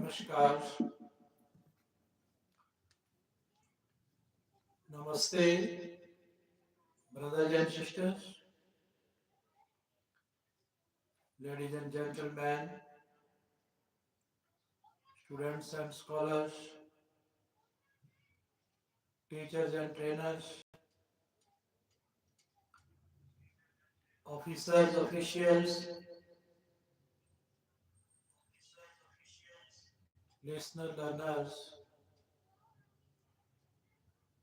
Namaskar, Namaste, brothers and sisters, ladies and gentlemen, students and scholars, teachers and trainers, officers, officials, listener, learners,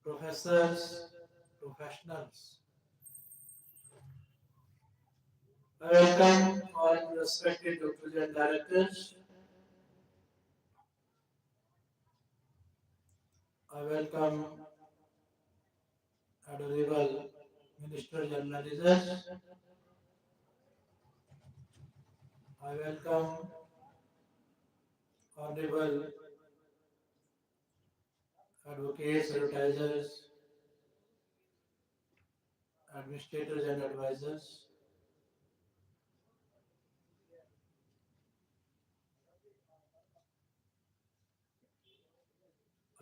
professors, professionals. I welcome all respected doctors and directors. I welcome adorable ministers and managers. I welcome honorable advocates, advertisers, administrators and advisors.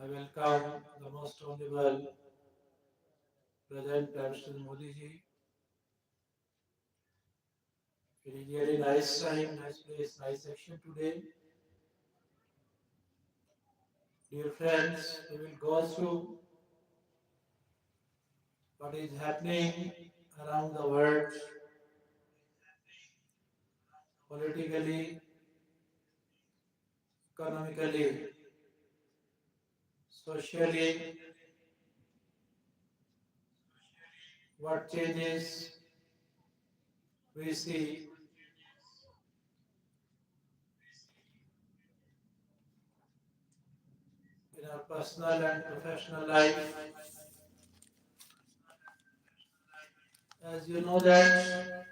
I welcome the most honorable President Mr. Modi ji. It is really nice time, nice place, nice section today. Dear friends, we will go through what is happening around the world, politically, economically, socially, what changes we see in our personal and professional life. As you know that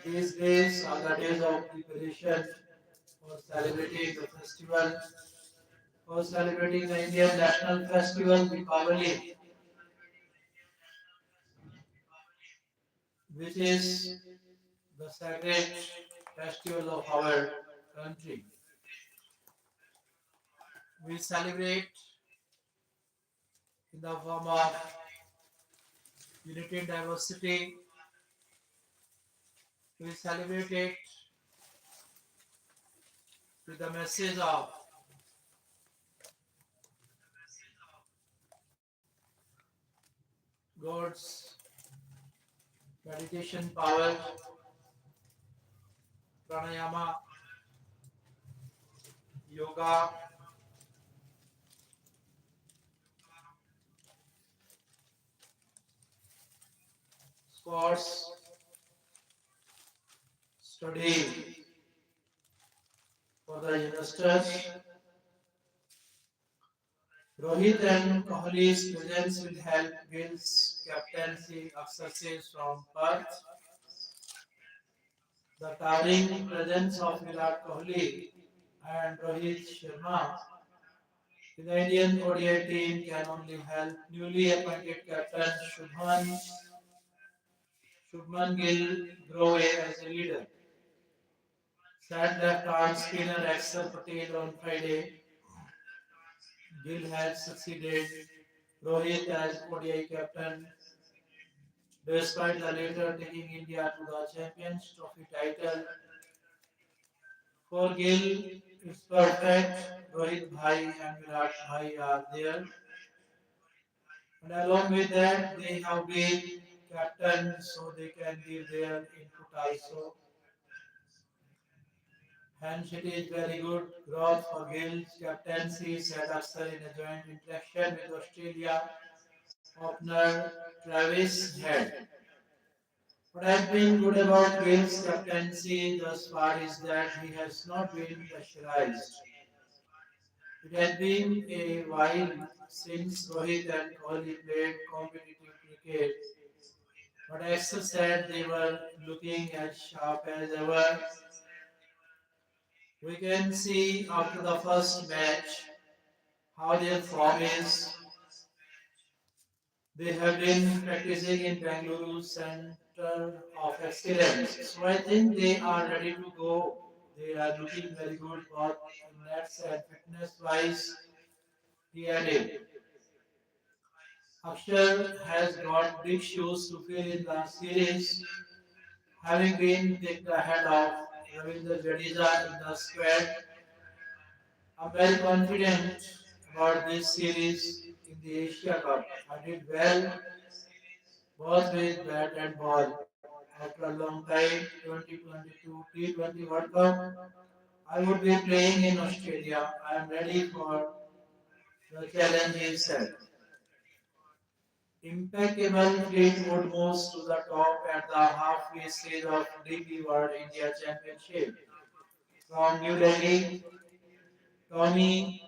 these days are the days of preparation for celebrating the festival, for celebrating the Indian national festival, Deepavali, which is the sacred festival of our country. We celebrate in the form of unity and diversity. We celebrate it with the message of God's meditation power, pranayama, yoga, sports, study for the youngsters. Rohit and Kohli's presence will help Gill's captaincy success from Perth. The towering presence of Virat Kohli and Rohit Sharma in the Indian ODI team can only help newly appointed captain Shubman Gill grow as a leader. Sad left arm spinner Axar Patel on Friday. Gill has succeeded Rohit as ODI captain, despite the latter taking India to the Champions Trophy title. For Gill, it's perfect. Rohit Bhai and Virat Bhai are there. And along with that, they have been captains, so they can give their input also. Hence, it is very good growth for Gill's captaincy, said Aksar in a joint interaction with Australia opener Travis Head. What has been good about Gill's captaincy thus far is that he has not been pressurized. It has been a while since Rohit and Kohli played competitive cricket, but Axel said they were looking as sharp as ever. We can see after the first match how their form is. They have been practicing in Bengaluru Center of Excellence. So I think they are ready to go. They are looking very good both in nets and fitness wise. He added, Akshar has got big shoes to fill in the series, having been picked ahead of Ravindra Jadeja in the squad. I'm very confident about this series in the Asia Cup. I did well both with bat and ball. After a long time, 2022 T20 World Cup, I would be playing in Australia. I am ready for the challenge, he said. Impeccable Fleetwood moves to the top at the halfway stage of DP World India Championship. From New Delhi, Tommy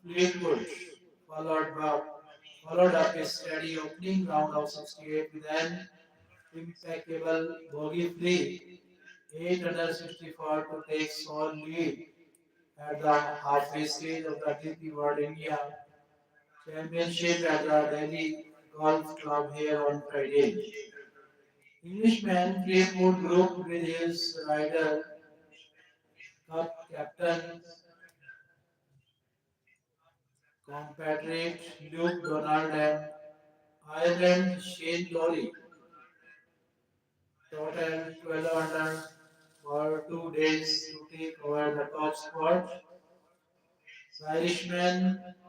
Fleetwood followed up, followed up his steady opening round of 68 with an impeccable bogey free 8 under 64 to take sole lead at the halfway stage of the DP World India Championship at the Delhi Golf Club here on Friday. Englishman Fleetwood grouped with his Ryder Cup captain compatriot Luke Donald and Ireland Shane Lowry total 12 under for 2 days to take over the top spot. The Irishman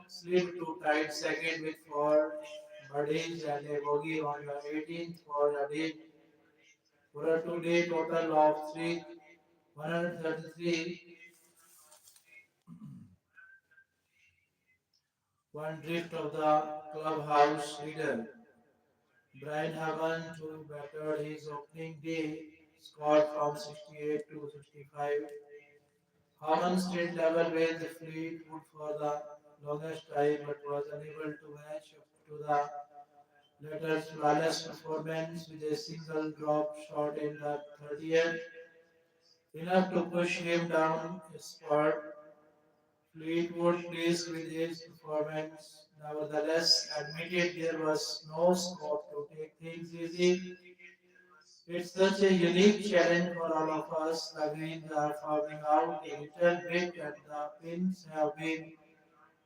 slipped to tied second with four birdies and a bogey on the 18th for a 2 day total of 133. One drift of the clubhouse leader. Brian Hagan too battered his opening day, scored from 68 to 65. Hagan stayed level with Fleetwood for the longest time but was unable to match up to the latter's flawless performance with a single drop shot in the 30th, enough to push him down a spot. Fleetwood, pleased with his performance, nevertheless admitted there was no scope to take things easy. It's such a unique challenge for all of us. The greens are forming out a little bit and the pins have been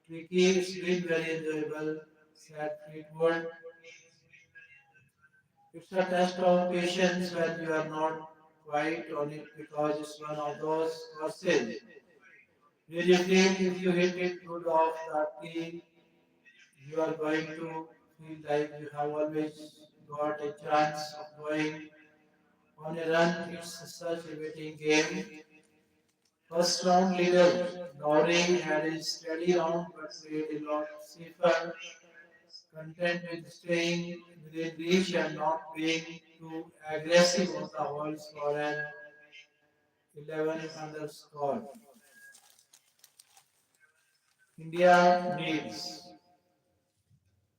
tricky. It's been very enjoyable, said Fleetwood. It's a test of patience when you are not quite on it because it's one of those courses where you think if you hit it good off the tee, you are going to feel like you have always got a chance of going on a run. It's such a waiting game. First round leader Lowry had a steady round but played a lot safer, content with staying within reach and not being too aggressive on the holes for an 11 under score. India needs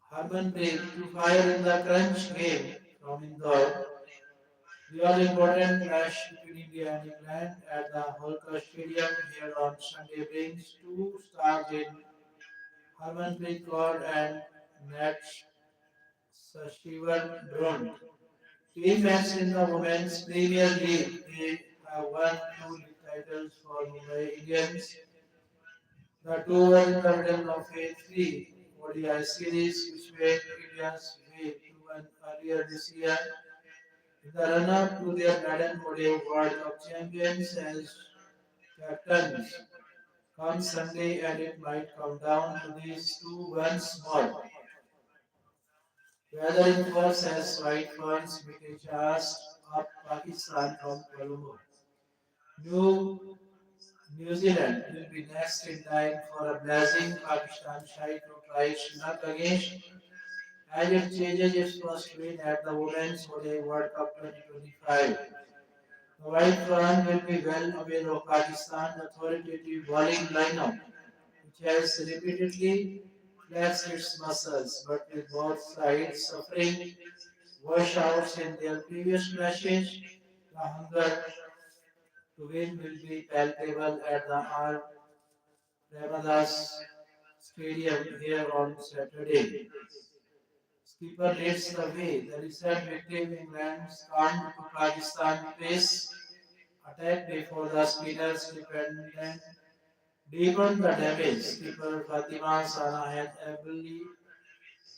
Harmanpreet to fire in the crunch game from Indore. The all important clash between India and England at the Holkar Stadium here on Sunday brings two stars in Harmanpreet Kaur and Nat Sashivan Drunt. Teammates in the Women's Premier League, they have won two league titles for Mumbai Indians. The two were in the middle of a three ODI series which made Indians way to win earlier this year. In the run-up to their maiden ODI World Cup champions as captains come Sunday and it might come down to these two once more. Whether in force as white ferns make a charge up Pakistan from Colombo. New New Zealand will be next in line for a blazing Pakistan side to try its luck against as it changes its first win at the Women's ODI World Cup 2025. The White Fern will be well aware of Pakistan's authoritative bowling lineup, which has repeatedly flexed its muscles, but with both sides suffering washouts in their previous matches, the hunger to win will be palpable at the R. Ramadas Stadium here on Saturday. Skipper leads the way. The recent victory in England's come to Pakistan pace attacked before the spinners dependent deepened the damage. Skipper Fatima Sana had ably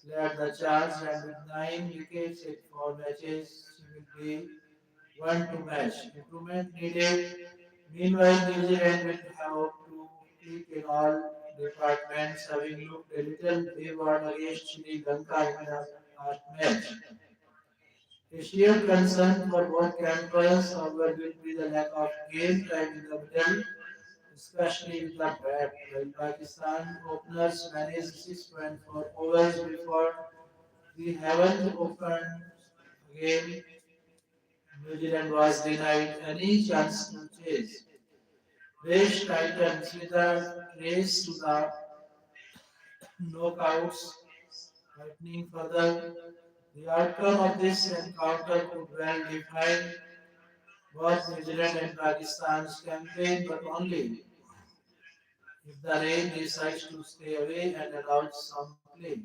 led the charge and with 9 wickets in 4 matches, she will be one to match. Improvement needed. Meanwhile, New Zealand will have to tweak in all departments, having looked a little wayward against Sri Lanka in the last match. A shared concern for both campers, however, will be the lack of game time in the middle, especially with the bat. While Pakistan openers managed 6.4 overs before we haven't opened again, New Zealand was denied any chance to chase. Race tightens with a race to the knockouts, tightening further. The outcome of this encounter could well define both New Zealand and Pakistan's campaign, but only if the rain decides to stay away and allows some play.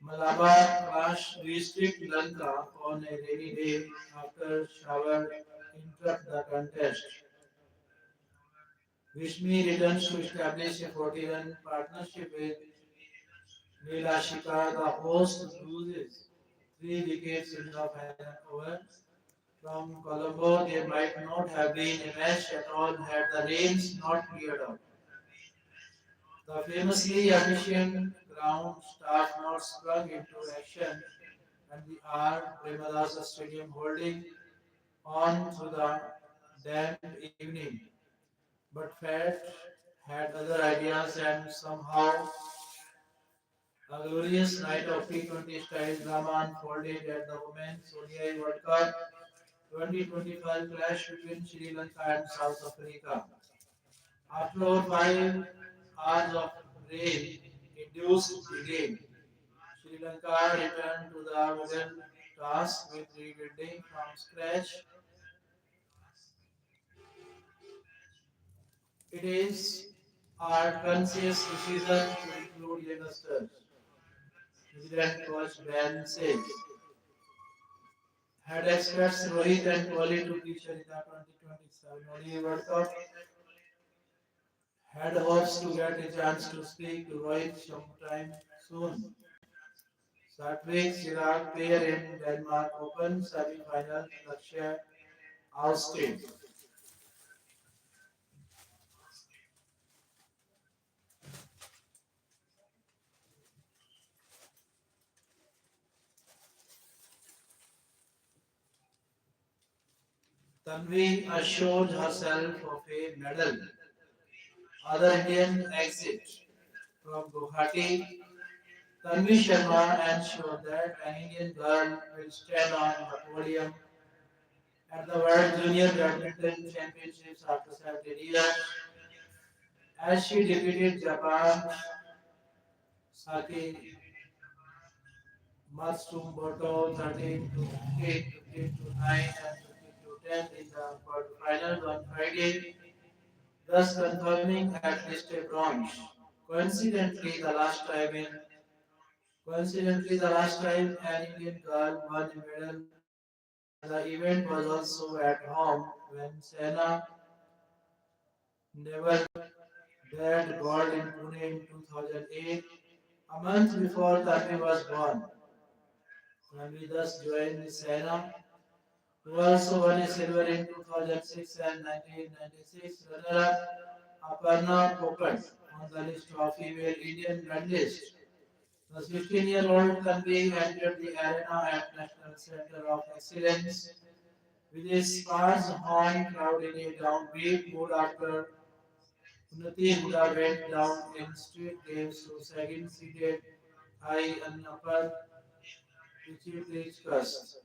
Malabar Clash restrict Lanka on a rainy day after shower interrupt the contest. Vishmi returns to establish a 40-run partnership with Nilashika. The host loses 3 wickets in the final over. From Colombo, there might not have been a match at all had the rains not cleared out. The famously efficient ground staff not sprung into action and the R. Premadasa Stadium holding on through the damp evening. But Fat had other ideas and somehow a glorious night of T20 style drama unfolded at the Women's ODI World Cup 2025 clash between Sri Lanka and South Africa. After over 5 hours of rain-induced delay, Sri Lanka returned to the middle task with rebuilding from scratch. It is our conscious decision to include youngsters. New Zealand coach Ben says had experts Rohit and Kohli to feature in the 2027 ODI World Cup. Had hopes to get a chance to speak to Rohit sometime soon. Satwik Chirag pair in Denmark Open semi-final Lakshya ousted. Tanvi assured herself of a medal. Other Indian exit from Guwahati. Tanvi Sharma ensured that an Indian girl will stand on the podium at the World Junior Badminton Championships after 17 years as she defeated Japan Saki Matsumoto 13 to 15, 15 to 9 and 15 to 10 in the quarterfinals on Friday, thus confirming at least a bronze. Coincidentally, the last time in Coincidentally, the last time an Indian girl won a medal, the event was also at home when Sena never dared gold in Pune in 2008, a month before Tanvi was born. Tanvi thus joined Sena, who also won a silver in 2006 and 1996 runner-up Aparna Popat on the list of female Indian medalists. The 16-year-old Tanvi entered the arena at National Center of Excellence with a sparse horn crowd in a downbeat mood after Unnati Huda went down in street games to second seeded I and upper Pichitricus.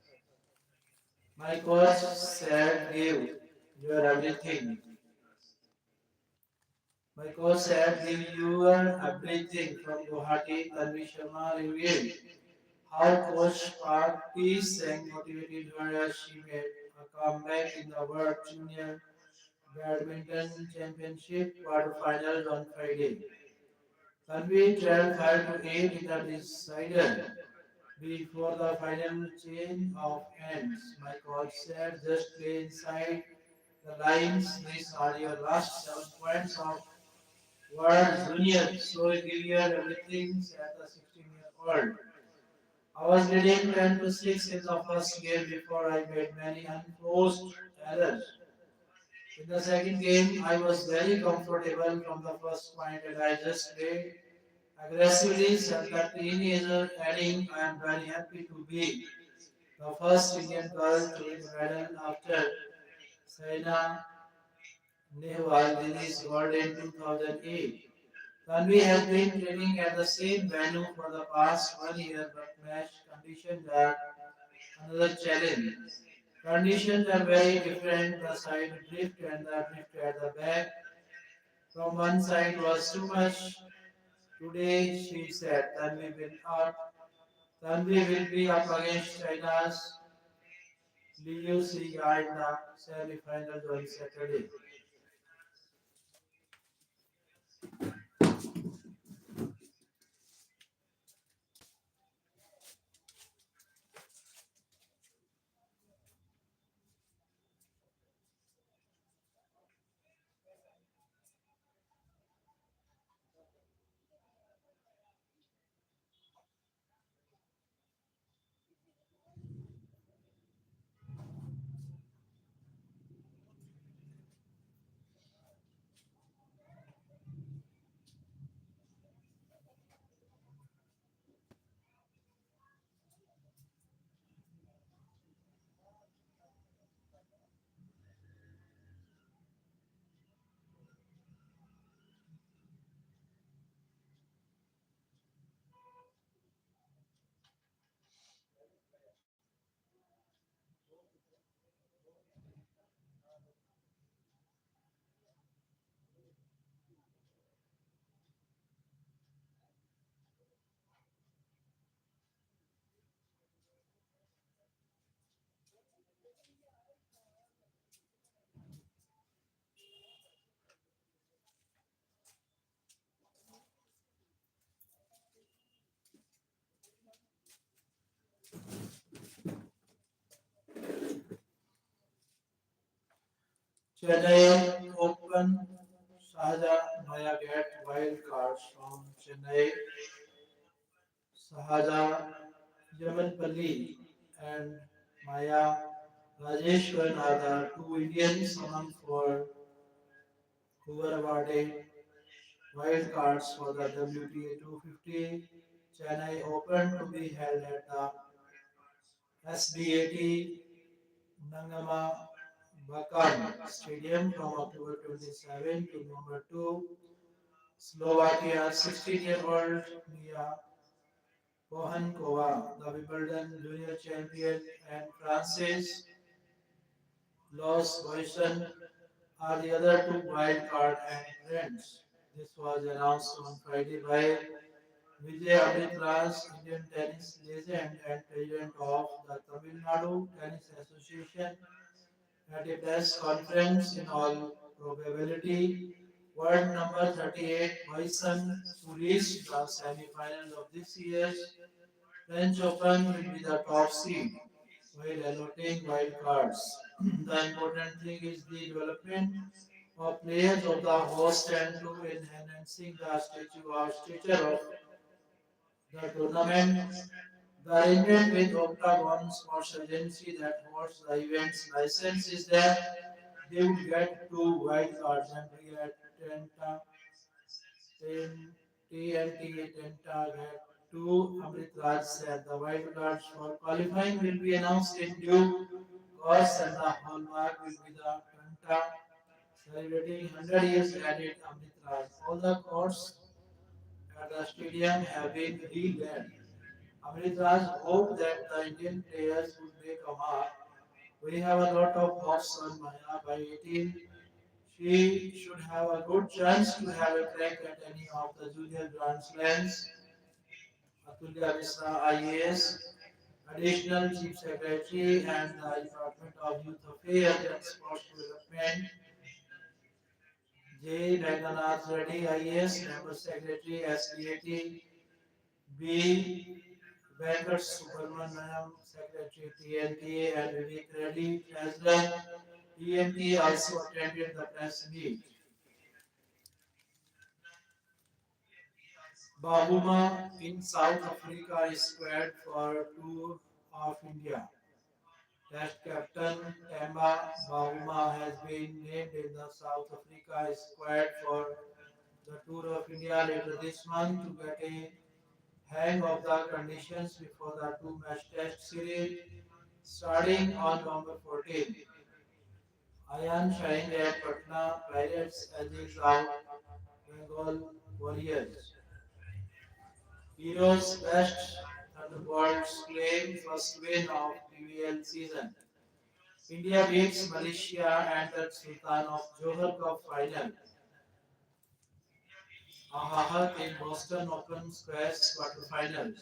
My coach said, give your everything. My coach said, give your everything from Guwahati. Tanvi Sharma revealed how Coach Park P. Singh motivated her as she made a comeback in the World Junior Badminton Championship quarterfinals on Friday. Tanvi trailed 5 to 8 in the decider, Before the final change of ends, my coach said, just play inside the lines. These are your last 7 points of World Junior. So give your everything at the 16-year-old. I was leading 10 to 6 in the first game before I made many unforced errors. In the second game, I was very comfortable from the first point and I just played aggressively, said the teenager, adding, I am very happy to be the first Indian girl to win a medal after Saina Nehwal Delhi's World in 2008. Tanvi has been training at the same venue for the past 1 year, but match conditions are another challenge. Conditions are very different. The side drift and the drift at the back from one side was too much. Today, she said, Tanvi will be up against China's Liu Xia in the semi-finals on Saturday. Chennai Open Sahaja Maya get wild cards from Chennai Sahaja Jamalpalli and Maya Rajeshwan are the two Indians among four who were awarded wild cards for the WTA 250 Chennai Open to be held at the SDAT Nangama Bakan Stadium from October 27 to November 2. Slovakia 16-year-old Mia Kohankova, the Wimbledon junior champion, and Frances Los Boyson are the other two wild card entrants. This was announced on Friday by Vijay Amritraj, Indian tennis legend and president of the Tamil Nadu Tennis Association, at a press conference. In all probability, world number 38 Boyson, who reached the semi-finals of this year's French Open, will be the top seed while allotting wild cards. The important thing is the development of players of the host and to enhancing the stature of the tournament. The arrangement with Octagon Sports Agency that hosts the event's license is that they would get two wild cards and we at Tenta, TNT Tenta get two. Amrit Raj said the wild cards for qualifying will be announced in due course and the hallmark will be the Tenta celebrating 100 years added Amrit Raj. All the courts at the stadium have been rebuilt. Amritraj hoped that the Indian players would make a mark. We have a lot of hopes on Maya by 18. She should have a good chance to have a crack at any of the junior Grand Slams. Atulya Misra, IAS, Additional Chief Secretary and the Department of Youth Affairs and Sports Development, J. Nagarnath Reddy, IAS, Member Secretary, SDAT, B. Venkata Subramaniam, Secretary TNT, and Vivek Reddy, Treasurer TNT, also attended the press meet. Bahuma in South Africa is squared for tour of India. Test captain Temba Bahuma has been named in the South Africa squad for the Tour of India later this month to get a hang of the conditions before the two-match test series starting on November 14. Ayan shined at Patna Pirates edges out Bengal Warriors. Heroes best Thunderbirds claim first win of PVL season. India beats Malaysia and the Sultan of Johor Cup final. Ahahat in Boston Open Squash quarterfinals.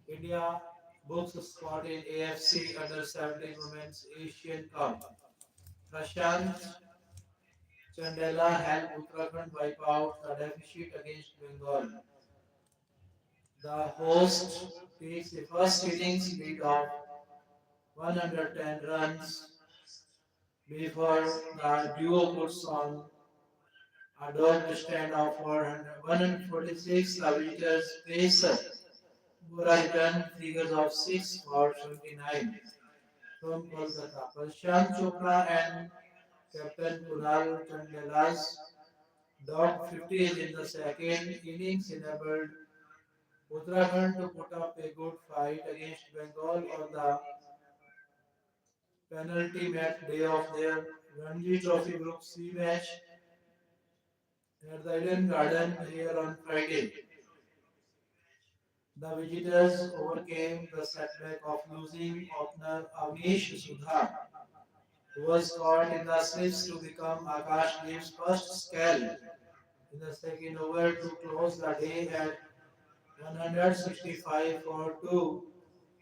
India books a spot in AFC Under 17 Women's Asian Cup. Prashant Chandela helped Uttarakhand wipe out the deficit against Bengal. The host takes the first innings lead of 110 runs before the duo puts on a dog stand of 146. The visitors pacer Bora returned figures of 6 for 79 from Kolkata. Prashant Chopra and Captain Kunal Chandela's dog 50s in the second innings enabled Uttarakhand to put up a good fight against Bengal on the penultimate day of their Ranji Trophy Group C match at the Eden Garden here on Friday. The visitors overcame the setback of losing opener Avnish Sudha, who was caught in the slips to become Akash Deep's first scale in the second over to close the day at 165 for 2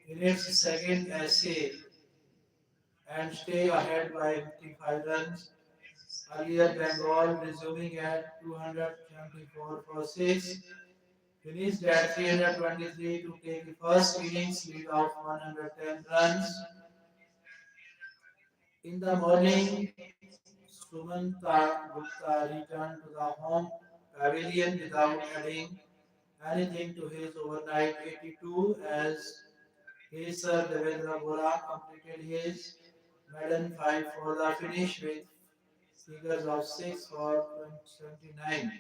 in its second essay and stay ahead by 55 runs. Earlier, Bengal resuming at 274 for 6 finished at 323 to take the first innings lead of 110 runs. In the morning, Sumanta Gupta returned to the home pavilion without adding anything to his overnight 82 as pacer Devendra Bora completed his maiden five for the finish with figures of 6 for 29.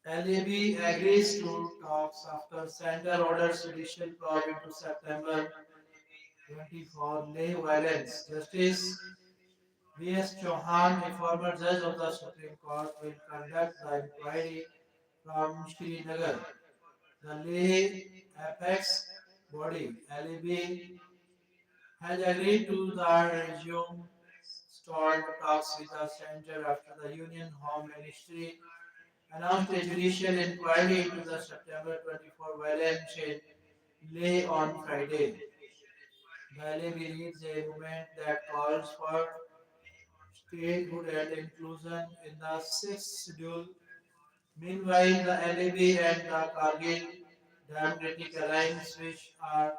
LAB agrees to talks after center orders judicial probe into September 24 Leh violence. Justice V.S. Chauhan, a former judge of the Supreme Court, will conduct the inquiry from Srinagar. The Leh apex body, LAB, has agreed to the resume stalled talks with the center after the Union Home Ministry announced a judicial inquiry into the September 24 violence in Leh on Friday. The LAB leads a movement that calls for statehood and inclusion in the sixth schedule. Meanwhile, the LAB and the Kargil Democratic Alliance, which are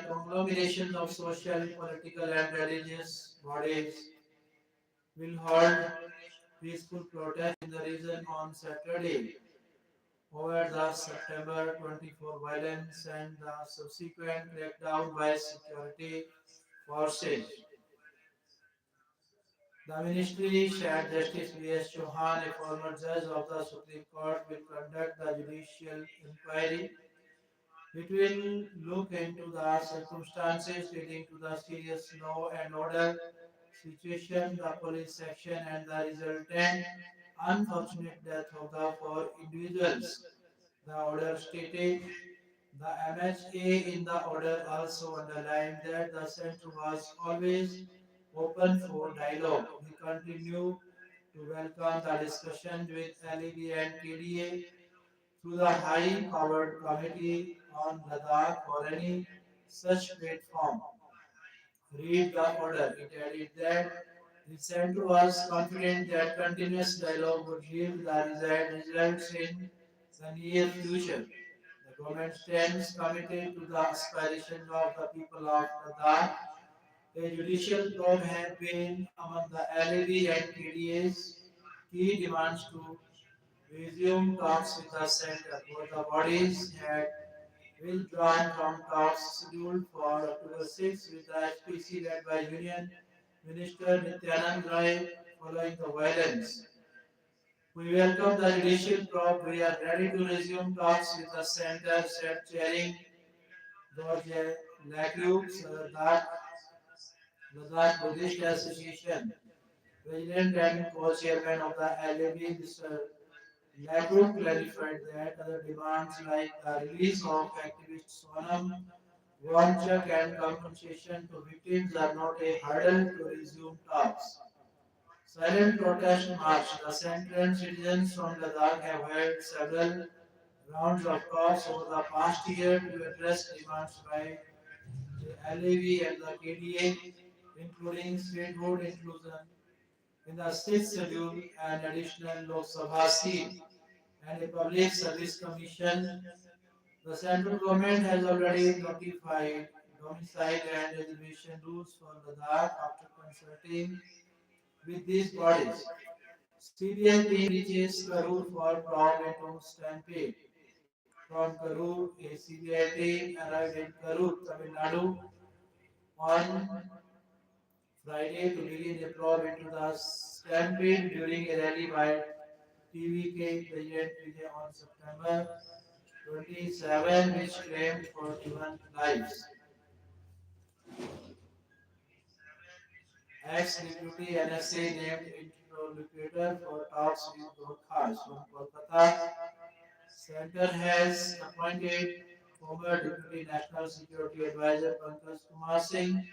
conglomerations of social, political, and religious bodies, will hold peaceful protest in the region on Saturday over the September 24 violence and the subsequent crackdown by security forces. The ministry said Justice V.S. Chauhan, a former judge of the Supreme Court, will conduct the judicial inquiry. It will look into the circumstances leading to the serious law and order situation, the police action, and the resultant unfortunate death of the four individuals. The order stated the MHA in the order also underlined that the center was always open for dialogue. We continue to welcome the discussion with LEB and KDA through the high-powered committee on Ladakh or any such platform. Read the order. It added that The center was confident that continuous dialogue would yield the desired results in the near future. The government stands committed to the aspirations of the people of Ladakh. A judicial probe had been among the LAB and KDA's key demands to resume talks with the center. Both the bodies had withdrawn from talks scheduled for October 6 with the HPC led by Union Minister Nityanand Rai following the violence. We welcome the judicial probe. We are ready to resume talks with the center, said chairing Dorje Lakyub, Ladakh Buddhist Association, President and co-chairman of the LAB, Mr. Lakyub clarified that other demands like the release of activist Sonam Wangchuk and compensation to victims are not a hurdle to resume talks. Silent protest march. The Central citizens from Ladakh have held several rounds of talks over the past year to address demands by the LAV and the KDA, including statehood inclusion in the sixth schedule, an additional Lok Sabha seat, and a public service commission. The central government has already notified domicile and reservation rules for Ladakh after consulting with these bodies. CBI team reaches Karur for probe into stampede. From Karur, a CBI team arrived in Karur, Tamil Nadu on Friday to begin a probe into the stampede during a rally by TVK President Vijay on September 27, which claimed 41 lives. Ex-deputy NSA named interlocutor for talks with Gorkhas from Kolkata. Center has appointed former Deputy National Security Advisor Pankaj Kumar Singh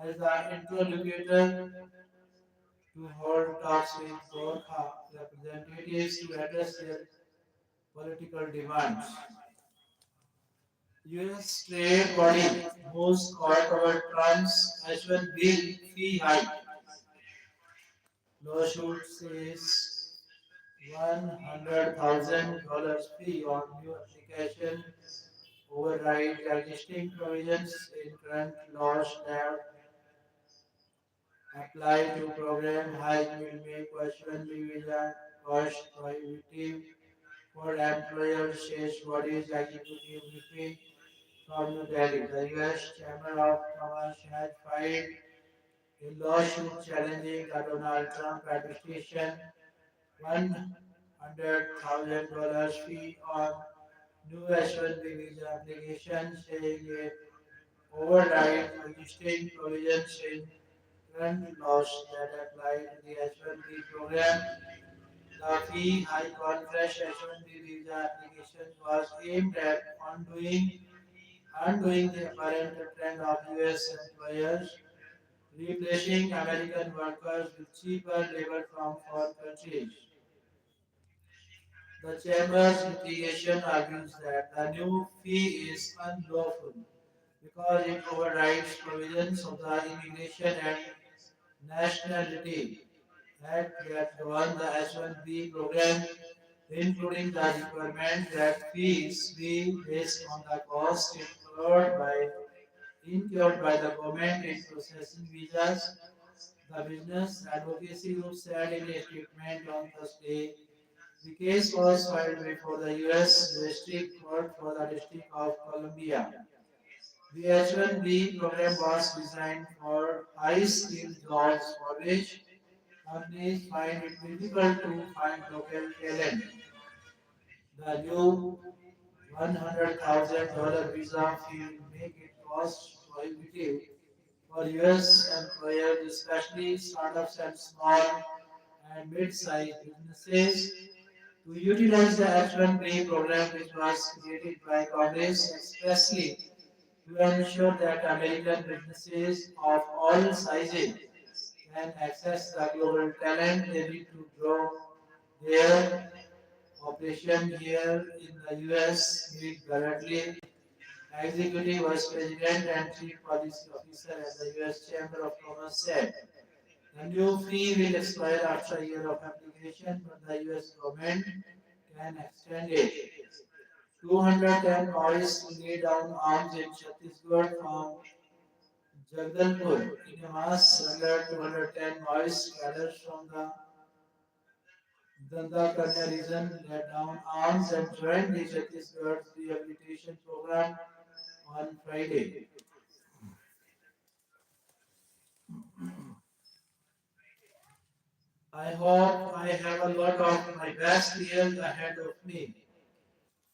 as the interlocutor to hold talks with Gorkha representatives to address their political demands. US trade body moves court over Trump's H-1B fee hike. Lawsuit says $100,000 fee on new application override existing provisions in current laws that apply to program hike will make H-1B visa cost prohibitive for employers, says body's executive briefing from New Delhi. The US Chamber of Commerce has filed a lawsuit challenging the Donald Trump administration $100,000 fee on new H-1B visa applications, saying it overrides existing provisions in current laws that apply to the H-1B program. The fee hike on fresh H-1B visa applications was aimed at undoing the apparent trend of US employers replacing American workers with cheaper labor from foreign countries. The Chamber's litigation argues that the new fee is unlawful because it overrides provisions of the Immigration and Nationality Act that govern the H-1B program, including the requirement that fees be based on the cost incurred by the government in processing visas. The business advocacy group said in a statement on Thursday. The case was filed before the U.S. District Court for the District of Columbia. The H-1B program was designed for high-skilled jobs for which companies find it difficult to find local talent. The new $100,000 visa fee will make it cost prohibitive for U.S. employers, especially startups and small and mid-sized businesses, to utilize the H-1B program, which was created by Congress expressly to ensure that American businesses of all sizes can access the global talent they need to grow their operation here in the US. Nick Bradley, Executive Vice President and Chief Policy Officer at the US Chamber of Commerce, said The new fee will expire after a year of application, but the US government can extend it. 210 Maoists laid down arms in Chhattisgarh from Jagdalpur. In a mass surrender, 210 Maoist cadres from the Dandakanya region laid down arms and joined the Chhattisgarh rehabilitation program on Friday. I hope I have a lot of my best years ahead of me.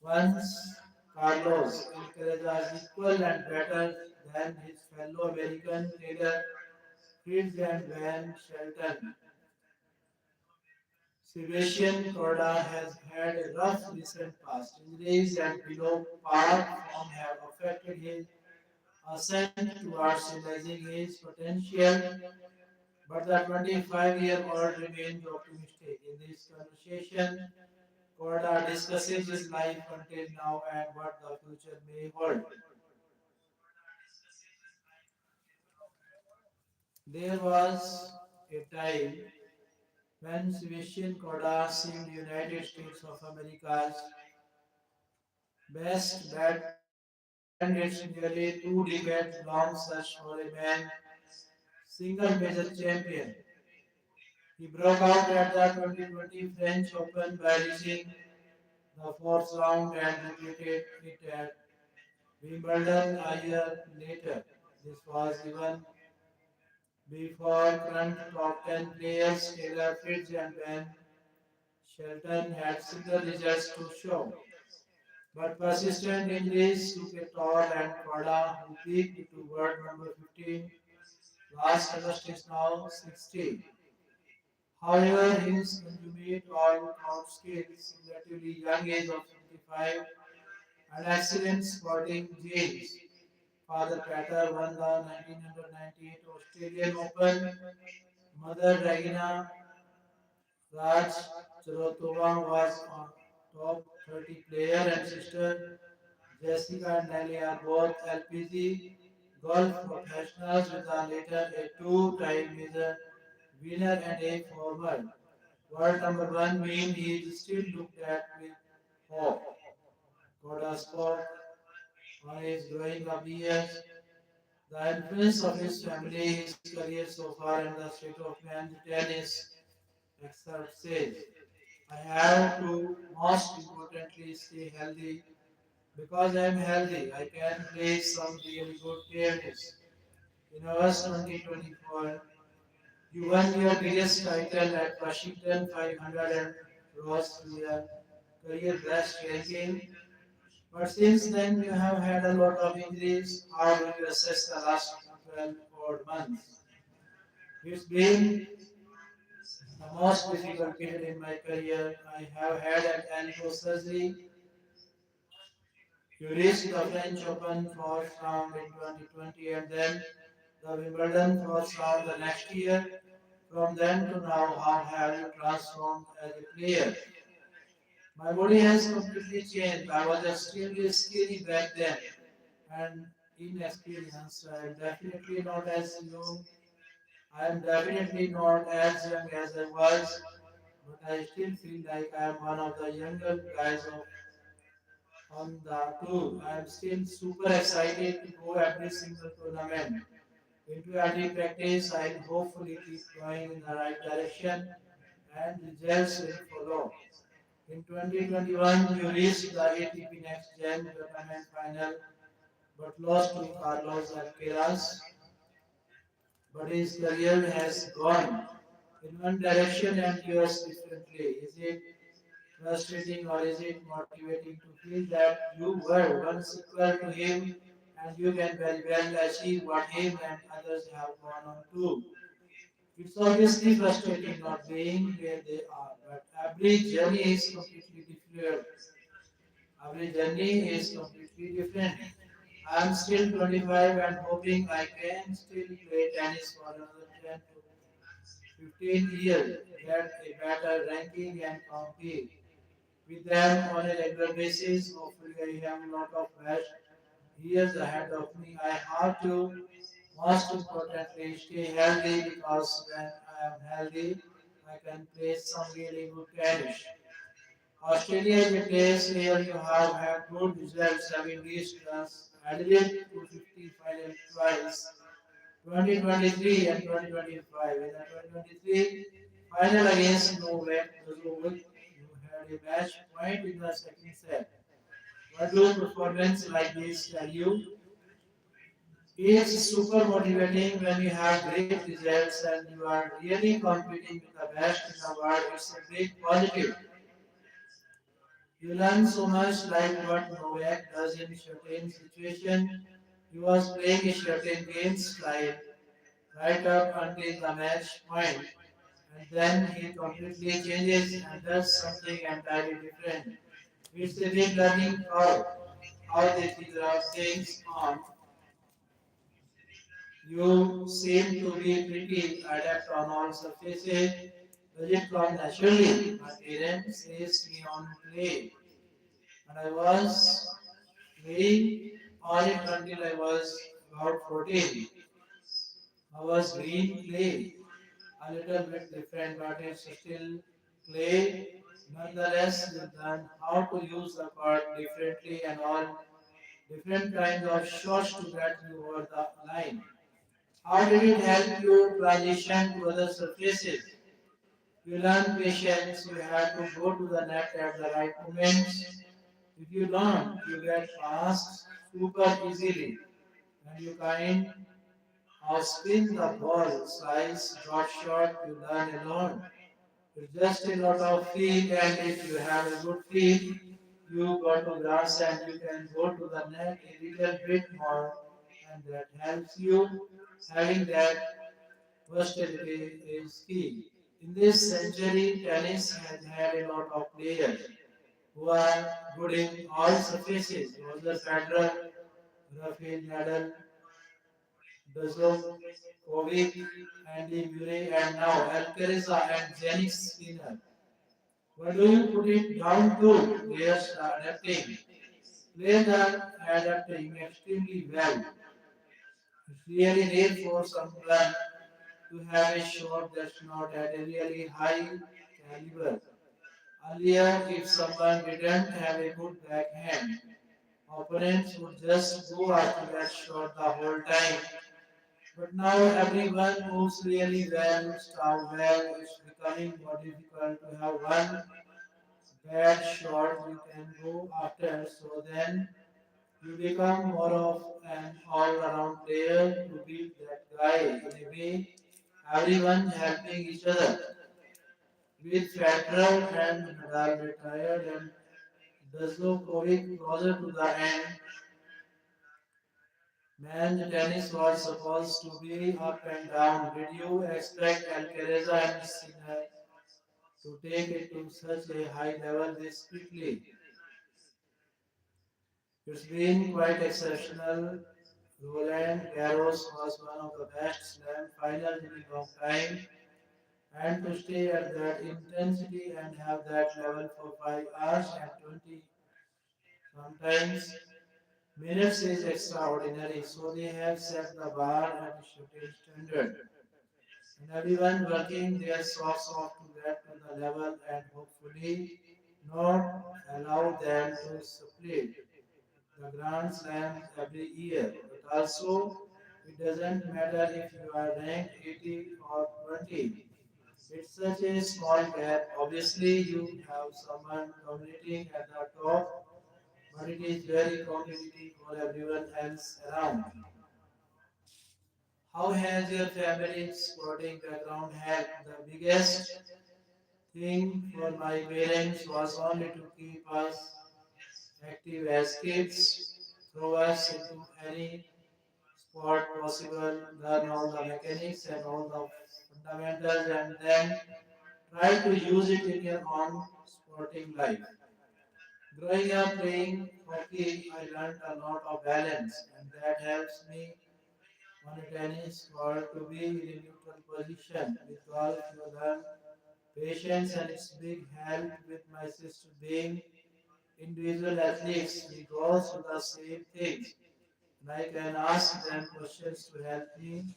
Once Carlos Alcaraz is equal and better than his fellow American Taylor Fritz and Van Shelton. Sebastian Corda has had a rough recent past. Injuries and below par form have affected his ascent towards realizing his potential, but the 25-year-old remains optimistic. In this conversation, Corda discusses his life until now and what the future may hold. There was a time when Sebastian Corda seemed United States of America's best bet, and it's nearly 2 decades long search for a man single major champion. He broke out at the 2020 French Open by reaching the fourth round and repeated it at Wimbledon a year later. This was even before current top 10 players Taylor Fritz and Ben Shelton had similar results to show. But persistent injuries took a toll and Corda, who peaked to world number 15 last August, is now 60. However, his consummate all-round skills, relatively young age of 25, and excellent sporting genes. Father Pater won the 1998 Australian Open. Mother Regina Raj Charotova was a top 30 player, and sister Jessica and Nelly are both LPG golf professionals, with the latter a two-time major winner and a former world number one, mean he is still looked at with hope. Koda spoke on his growing up years, the influence of his family, his career so far, and the state of men's tennis. Excerpt says, I have to most importantly stay healthy. Because I am healthy, I can play some really good tennis. In August 2024, you won your biggest title at Washington 500 and rose to your career best ranking. But since then, you have had a lot of injuries. How do you assess the last 12 odd months? It's been the most difficult period in my career. I have had an elbow surgery. You reached the French Open first round in 2020 and then the Wimbledon first round the next year. From then to now, how have you transformed as a player? My body has completely changed. I was extremely skinny back then and inexperienced. I am definitely not as young. I am definitely not as young as I was, but I still feel like I am one of the younger guys on the tour. I am still super excited to go every single tournament. Into every practice, I will hopefully keep going in the right direction and results will follow. In 2021, you reached the ATP Next Gen tournament final but lost to Carlos Alcaraz. But his career has gone in one direction and yours differently. Is it frustrating or is it motivating to feel that you were once equal to him and you can very well achieve what him and others have gone on to? It's obviously frustrating not being where they are, but every journey is completely different. Every journey is completely different. I'm still 25 and hoping I can still play tennis for another 10 to 15 years, get a better ranking and compete with them on a regular basis. Hopefully, I have a lot of best years ahead of me. I have to, most importantly, stay healthy because when I am healthy, I can play some really good tennis. Australia is a place where you have had good results having reached the Adelaide 250 final twice, 2023 and 2025. In the 2023 final against Novak Djokovic, you had a match point in the second set. What do performances like this tell you? It's super motivating when you have great results and you are really competing with the best in the world. It's a big positive. You learn so much like what Novak does in certain situation. He was playing a certain game style right up until the match point, and then he completely changes and does something entirely different. It's a big learning curve how they figure out things on. You seem to be pretty adept on all surfaces. Does it come naturally? My parents raised me on clay, and I was playing on it until I was about 14. I was green clay, a little bit different, but it's still clay. Nonetheless, you learn how to use the court differently and all different kinds of shots to get you over the line. How did it help you transition to other surfaces? You learn patience, you have to go to the net at the right moments. If you don't, you get past super easily and you kind of spin the ball, slice, drop shot, you learn alone. It's just a lot of feel and if you have a good feel, you go to grass and you can go to the net a little bit more and that helps you having that versatility is key. In this century, tennis has had a lot of players who are good in all surfaces. Roger Federer, Rafael Nadal, Djokovic, Andy Murray, and now Alcaraz and Jannik Sinner. What do you put it down to? Players are adapting. Players are adapting extremely well. It's really rare for someone to have a shot that's not at a really high caliber. Earlier, if someone didn't have a good backhand, opponents would just go after that shot the whole time. But now everyone moves really well, start well, it's becoming more difficult to have one bad shot you can go after, so then you become more of an all-around player to beat that guy. In a way, everyone helping each other. With Federer and Nadal retired and Djokovic closer to the end, men's tennis was supposed to be up and down. Did you expect Alcaraz and Sinner to take it to such a high level this quickly? It's been quite exceptional. Roland Garros was one of the best slam finals in a long time, and to stay at that intensity and have that level for 5 hours and 20 sometimes minutes is extraordinary. So they have set the bar at a certain standard, and everyone working their socks off to get to the level and hopefully not allow them to split the Grand Slams every year. But also, it doesn't matter if you are ranked 80 or 20. It's such a small gap. Obviously, you have someone dominating at the top, but it is very competitive for everyone else around. How has your family sporting background helped? The biggest thing for my parents was only to keep us active as kids, throw us into any sport possible, learn all the mechanics and all the fundamentals, and then try to use it in your own sporting life. Growing up playing hockey, I learned a lot of balance, and that helps me on a tennis court to be in a neutral position. With golf, you learn patience, and it's big help with my sister being individual athletes. We go through the same things, and I can ask them questions to help me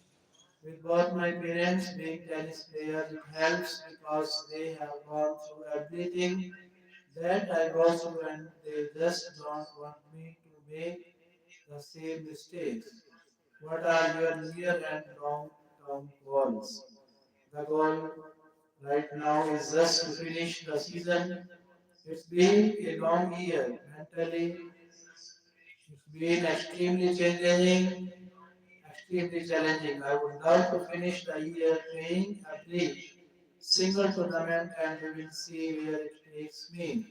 With both my parents being tennis players, it helps because they have gone through everything that I go through and they just don't want me to make the same mistakes. What are your near and long term goals? The goal right now is just to finish the season. It's been a long year. Mentally, it's been extremely challenging. I would love to finish the year playing every single tournament and we will see where it takes me.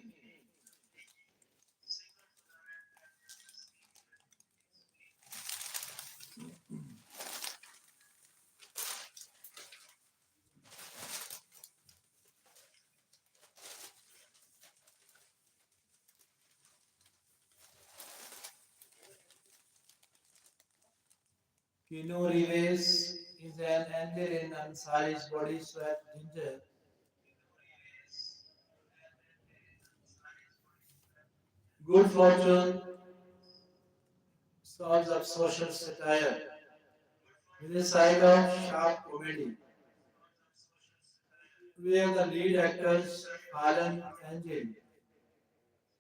Keanu Reeves is an angle in Ansari's body sweat ginger. Good fortune solves up social satire with a side of sharp comedy, where the lead actors Fallen Angel,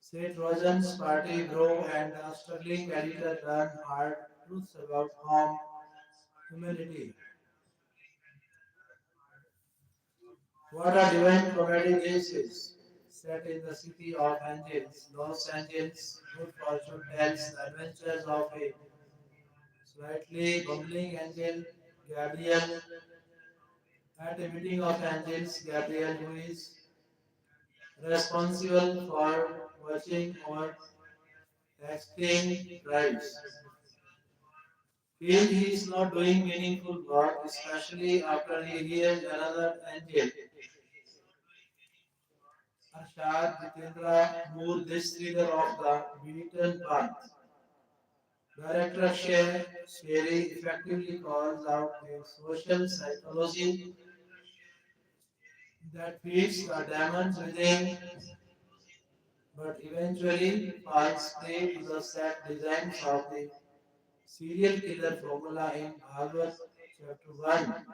Seth Rogen's party bro, and the struggling editor learn hard truths about home humanity. What a divine comedy this is! Set in the city of angels, Los Angeles, good fortune tells the adventures of a slightly bumbling angel, Gabriel. At a meeting of angels, Gabriel, who is responsible for watching over taxing tribes, feels he is not doing meaningful work, especially after he hears another angel, Arshad Jitendra Moore, this thriller of the beaten path. Director Sherry effectively calls out a social psychology that feeds the demons within, but eventually falls prey to the set designs of the serial killer formula in Bhagavad chapter 1.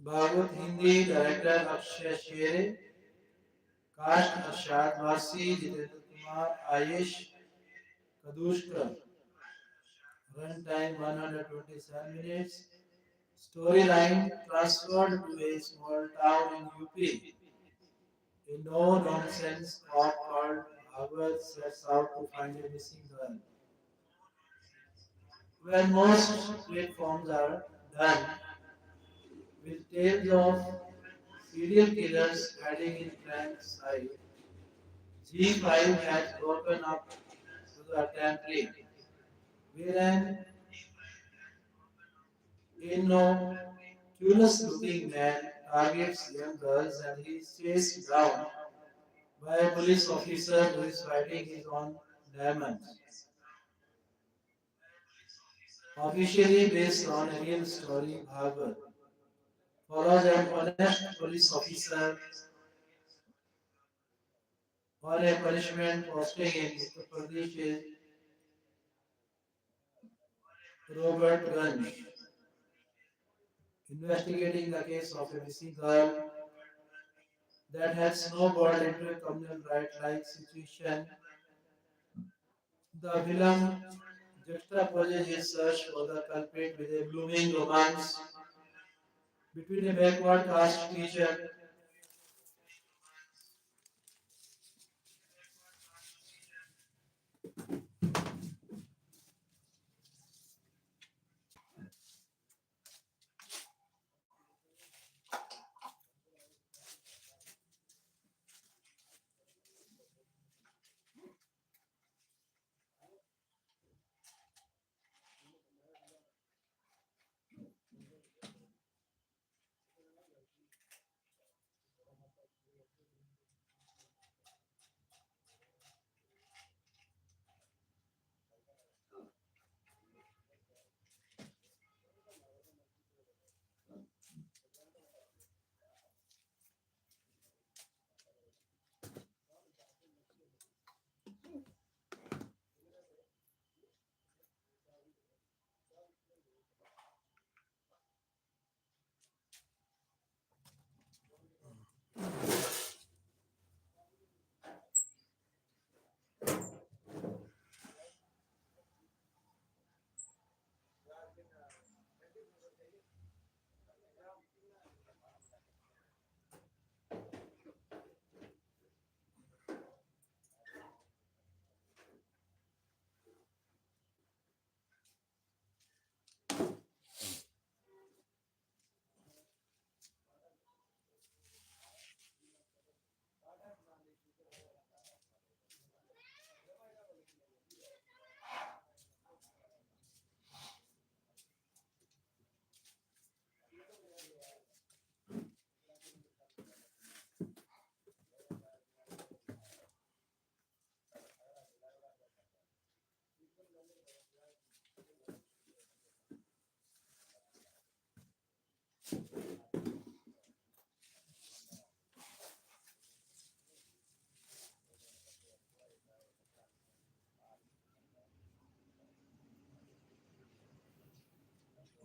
Bhagavad Hindi director Akshay Shere, cast Arshad Varsi, Jitendra Kumar, Ayush Kadushkar, runtime 127 minutes, storyline transferred to a small town in UP. A no-nonsense cop called Bhagwat sets out to find a missing girl. When most platforms are done with tales of serial killers hiding in plain sight, G5 has broken up to the template, wherein innocuous-looking man targets young girls and he is chased down by a police officer who is fighting his own demons. Officially based on a real story, Bhagavad follows an honest police officer on a punishment posting in Uttar Pradesh's Robertganj, investigating the case of a missing girl that had snowballed into a communal riot-like situation. The film juxtaposes his search for the culprit with a blooming romance between a backward caste teacher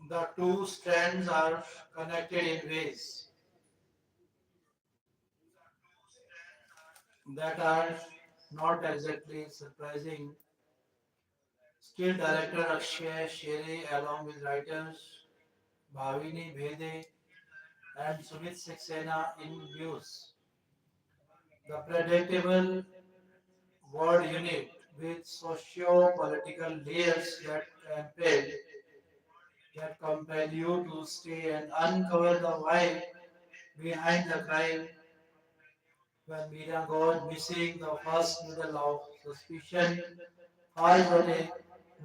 The two strands are connected in ways that are not exactly surprising. Still, director Akshay Shere, along with writers Bhavini Bhede and Sumit Saxena in Views, the predictable word unit with socio-political layers that compel you to stay and uncover the why behind the crime. When Meera goes missing, the first middle of suspicion falls on a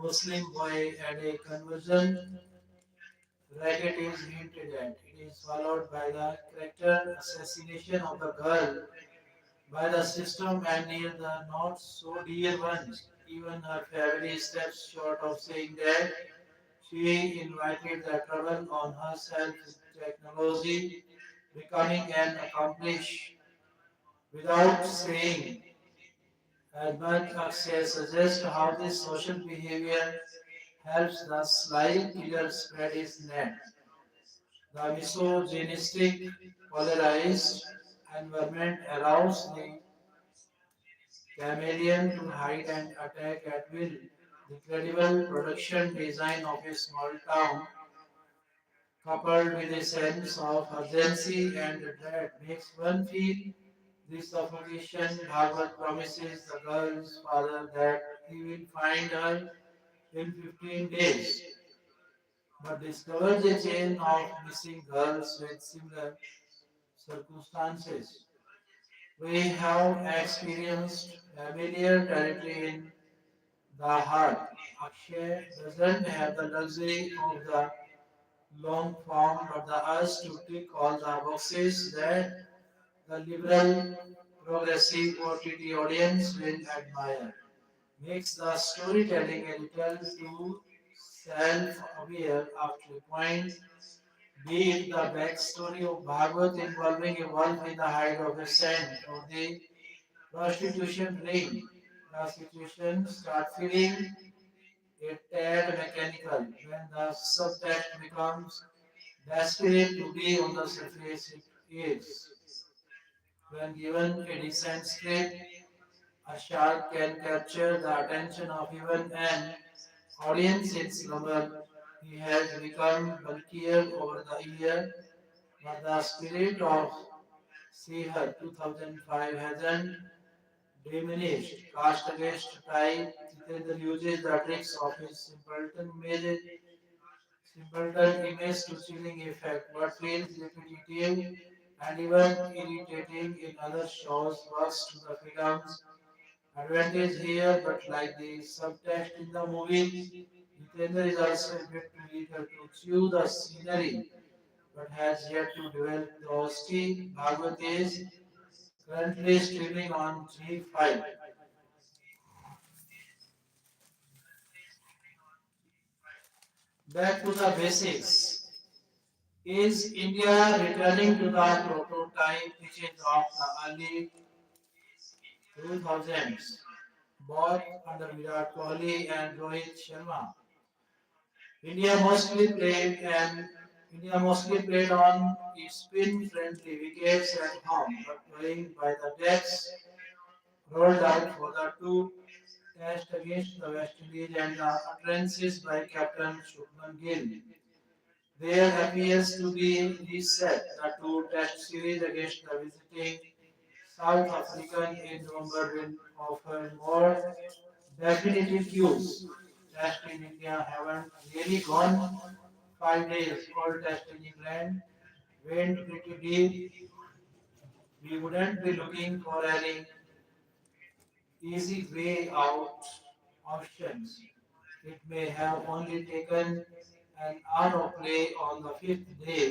Muslim boy and a conversion racket is hinted at. It is followed by the character assassination of the girl by the system and near the not so dear ones. Even her family steps short of saying that she invited the trouble on herself with technology, becoming an accomplice without saying. Albert Access suggests how this social behavior helps the sly killer spread his net. The misogynistic, polarized environment allows the chameleon to hide and attack at will. The credible production design of a small town, coupled with a sense of urgency and dread, makes one feel the suffocation. Bhagavad promises the girl's father that he will find her in 15 days, but discovers a chain of missing girls with similar circumstances. We have experienced familiar territory in the heart. Akshay doesn't have the luxury of the long form but the urge to tick all the boxes that the liberal, progressive OTT audience will admire. Makes the storytelling a little too self-aware after a point, be it the backstory of Bhagavad involving a wolf in the hide of a saint or the prostitution ring. The situation start feeling a tad mechanical when the subtext becomes desperate to be on the surface it is. When given a decent script, a shark can capture the attention of even an audience in slumber. He has become bulkier over the year, but the spirit of Seher 2005 hasn't diminished. Cast against type, Jitendra uses the tricks of his simpleton image to chilling effect. What feels repetitive and even irritating in other shows works to the film's advantage here, but like the subtext in the movie, Jitendra is also a bit too eager to chew the scenery, but has yet to develop the honesty. Bhagavad is currently streaming on G5. Back to the basics. Is India returning to the prototype pitches of the early 2000s, both under Virat Kohli and Rohit Sharma? India mostly played and India mostly played on its spin-friendly wickets at home, but playing by the decks rolled out for the two tests against the West Indies and the utterances by Captain Shubman Gill. There appears to be reset. The two test series against the visiting South African in November will offer more definitive cues. Test in India haven't really gone 5 days. All test in England went pretty deep. We wouldn't be looking for any easy way out options. It may have only taken an hour of play on the fifth day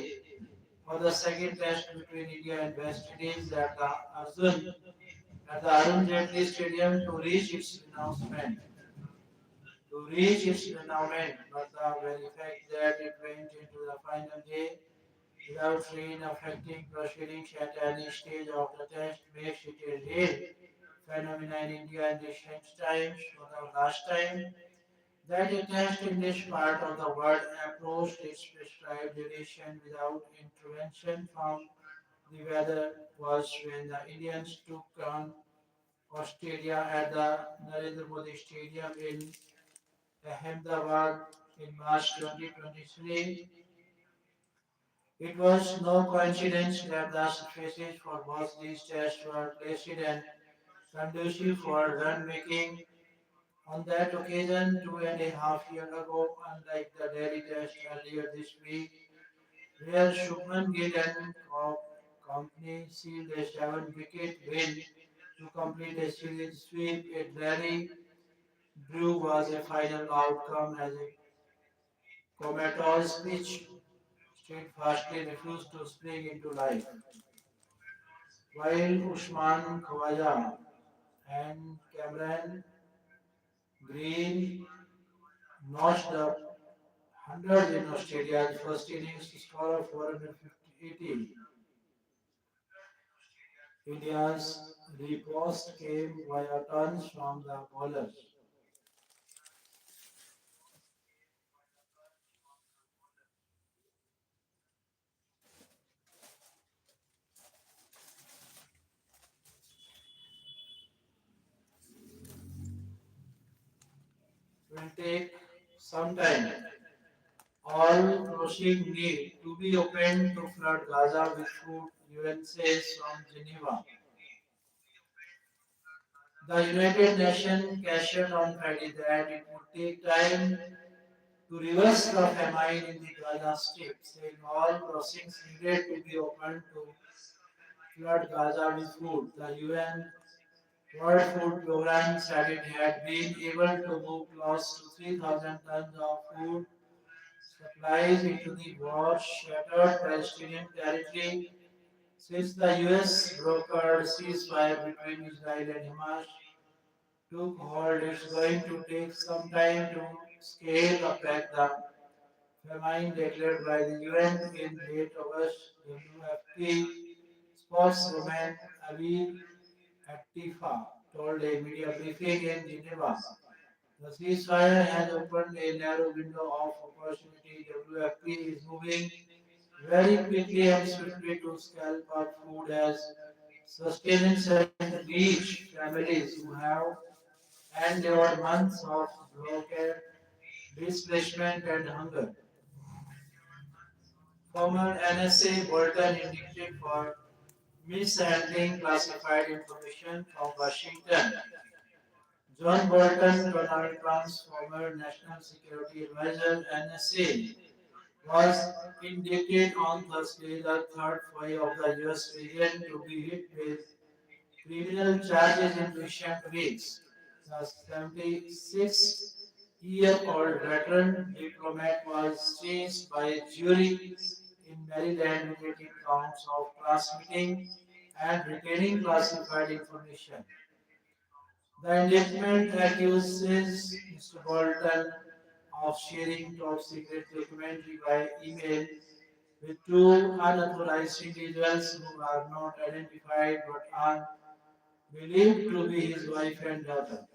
for the second test between India and West Indies at the Arun Jaitley Stadium to reach its announcement. To reach its renownment, but the very fact that it went into the final day without rain affecting proceedings at any stage of the test makes it a real phenomenon in India in recent times. For the last time that a test in this part of the world approached its prescribed duration without intervention from the weather was when the Indians took on Australia at the Narendra Modi Stadium in Ahmedabad in March 2023. It was no coincidence that the surfaces for both these tests were placid and conducive for run making. On that occasion, 2.5 years ago, unlike the Delhi test earlier this week, where Shubman Gill and company sealed a 7-wicket win to complete a series sweep, a Delhi drew was a final outcome as a Commodores pitch steadfastly refused to spring into life, while Usman Khawaja and Cameron Green notched up hundreds in Australia's first innings score of 480. India's riposte came via turns from the bowlers. Will take some time. All crossing need to be opened to flood Gaza with food, UN says from Geneva. The United Nations cautioned on Friday that it would take time to reverse the famine in the Gaza Strip, saying all crossings needed to be opened to flood Gaza with food. The UN World Food Programme said it had been able to move close to 3,000 tons of food supplies into the war-shattered Palestinian territory since the US brokered ceasefire between Israel and Hamas took hold. It's going to take some time to scale back the famine declared by the UN in late August. WFP spokeswoman Aviv Atifa told a media briefing in Geneva. The ceasefire has opened a narrow window of opportunity. WFP is moving very quickly and swiftly to scale up food as sustenance and reach families who have endured months of blockade, displacement, and hunger. Former NSA Bolton indicted for mishandling classified information from Washington. John Bolton, Donald Trump's former National Security Advisor, NSA, was indicted on Thursday, the third foe of the US president to be hit with criminal charges in recent weeks. The 76-year-old veteran diplomat was charged by a jury in Maryland with 18 counts of transmitting and retaining classified information. The indictment accuses Mr. Bolton of sharing top secret documentary by email with two unauthorized individuals who are not identified but are believed to be his wife and daughter.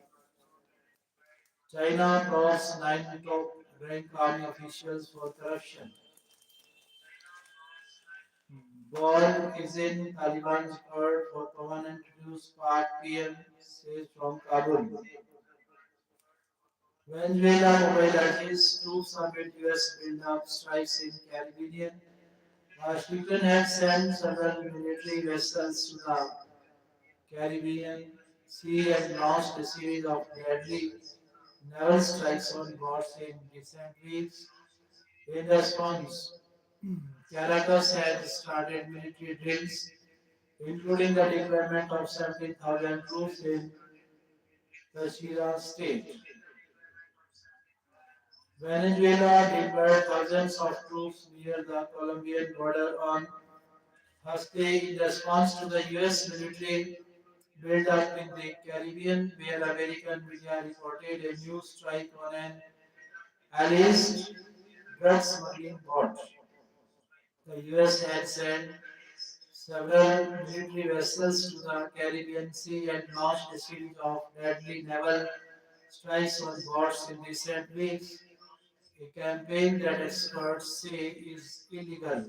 China probes 9 top-ranked army officials for corruption. Ball is in Taliban's court for permanent news part PM says from Kabul. Venezuela mobilizes troops amid US build-up strikes in Caribbean. Washington has sent several military vessels to the Caribbean Sea and launched a series of deadly naval strikes on boats in recent weeks. In response, Caracas has started military drills, including the deployment of 17,000 troops in the Sierra state. Venezuela deployed thousands of troops near the Colombian border on Thursday in response to the US military build-up in the Caribbean, where American media reported a new strike on an alleged drug smuggling boat. The US had sent several military vessels to the Caribbean Sea and launched a series of deadly naval strikes on boats in recent weeks, a campaign that experts say is illegal.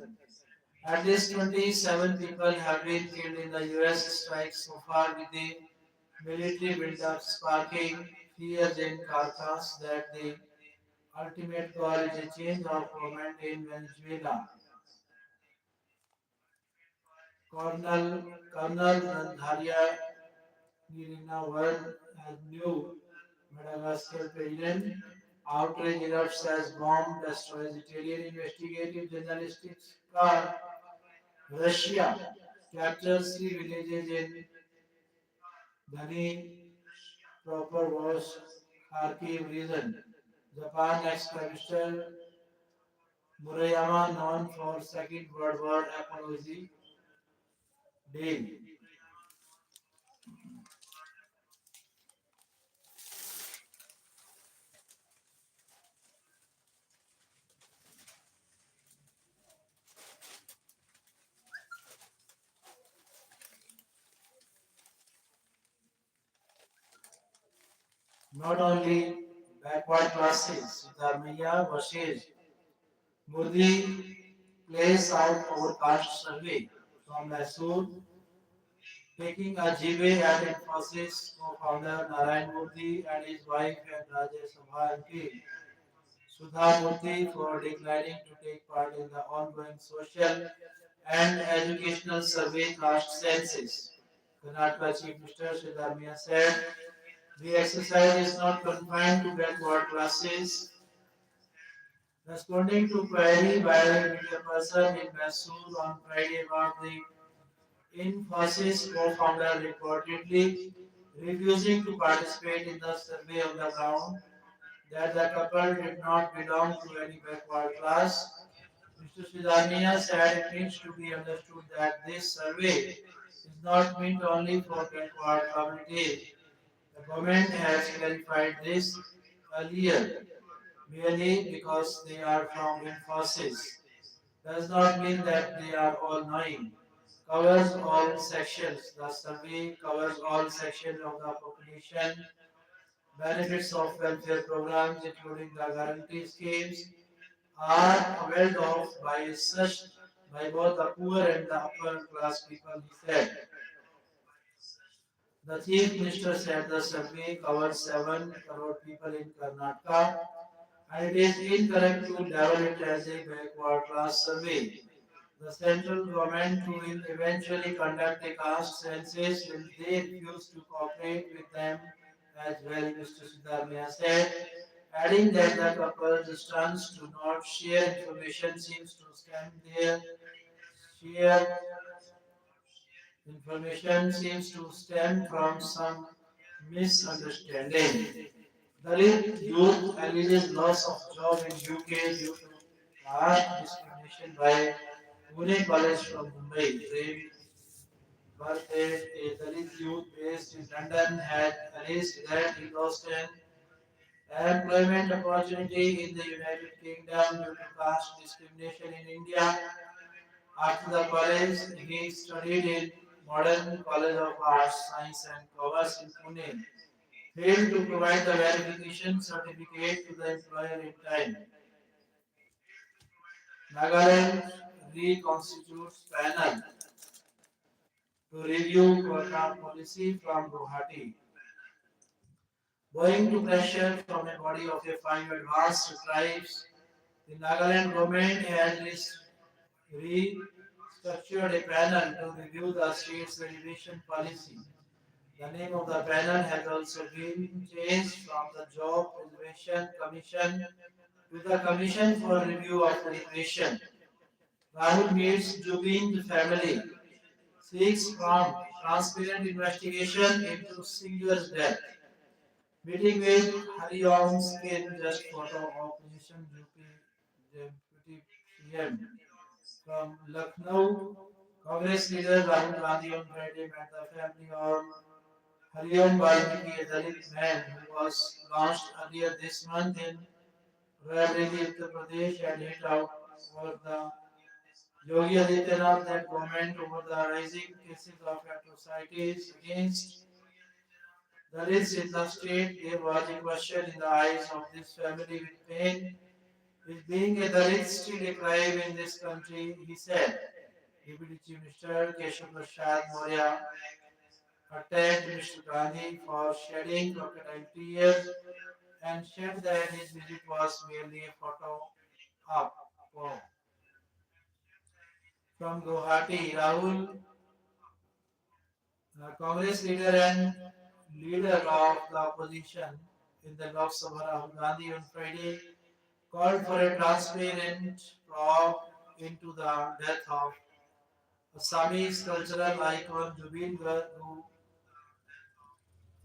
At least 27 people have been killed in the US strikes so far, with the military buildup sparking fears in Caracas that the ultimate goal is a change of government in Venezuela. Colonel Nandharia Nirina Ward as new Madagascar president. Outrage erupts as bomb destroys Italian investigative journalistics car. Russia captures three villages in Dhani proper was Kharkiv region. Japan ex-Prime Murayama, known for Second World War apology, deal. Not only backward classes, Dharmiya versus Murdi plays out overcast survey from Mysore, taking a GBA at Infosys co-founder Narayan Murthy and his wife and Rajya Sabha MP Sudha Murthy for declining to take part in the ongoing social and educational survey caste census. Karnataka Chief Minister Siddharmaya said, the exercise is not confined to backward classes. Responding to query by a media person in Mysore on Friday about the Infosys co-founder reportedly refusing to participate in the survey on the ground that the couple did not belong to any backward class. Mr. Siddharmaya said it needs to be understood that this survey is not meant only for backward communities. The government has clarified this earlier. Merely because they are from Infosys does not mean that they are all knowing. Covers all sections. The survey covers all sections of the population. Benefits of welfare programs, including the guarantee schemes, are availed of by both the poor and the upper class people, he said. The chief minister said the survey covers 7 crore people in Karnataka and it is incorrect to label it as a backward class survey. The central government will eventually conduct a caste census when they refuse to cooperate with them as well, Mr. Siddharmaya said, adding that the couple's stance to not share information seems to stem their share information seems to stem from some misunderstanding. Dalit youth alleges loss of job in UK due to caste discrimination by Pune College from Mumbai. Prem Barthet, a Dalit youth based in London, had alleged that he lost an employment opportunity in the United Kingdom due to caste discrimination in India. After the college, he studied in Modern College of Arts, Science and Commerce in Pune, failed to provide the verification certificate to the employer in time. Nagaland reconstitutes panel to review quota policy from Guwahati. Owing to pressure from a body of a five advanced tribes, the Nagaland government has restructured a panel to review the state's reservation policy. The name of the panel has also been changed from the Job Reservation Commission to the Commission for Review of Reservation. Rahul meets Jubin family, seeks prompt, transparent investigation into singer's death. Meeting with Hariom Skin just photo opposition Deputy PM from Lucknow. Congress leader Rahul Gandhi on Friday met the family of Hariom Valmiki, a Dalit man who was launched earlier this month in Raebareli, Uttar Pradesh and hit out over the Yogi Adityanath that comment over the rising cases of atrocities against Dalits in the state gave was a question in the eyes of this family with pain. Is being a Dalit still a crime in this country? He said. Deputy Chief Minister Keshav Prasad Maurya attacked Mr. Gandhi for shedding crocodile tears and said that his visit was merely a photo op. From Guwahati, Rahul, Congress leader and leader of the opposition in the Lok Sabha, Rahul Gandhi, on Friday called for a transparent probe into the death of Assamese cultural icon Jubin Garg, who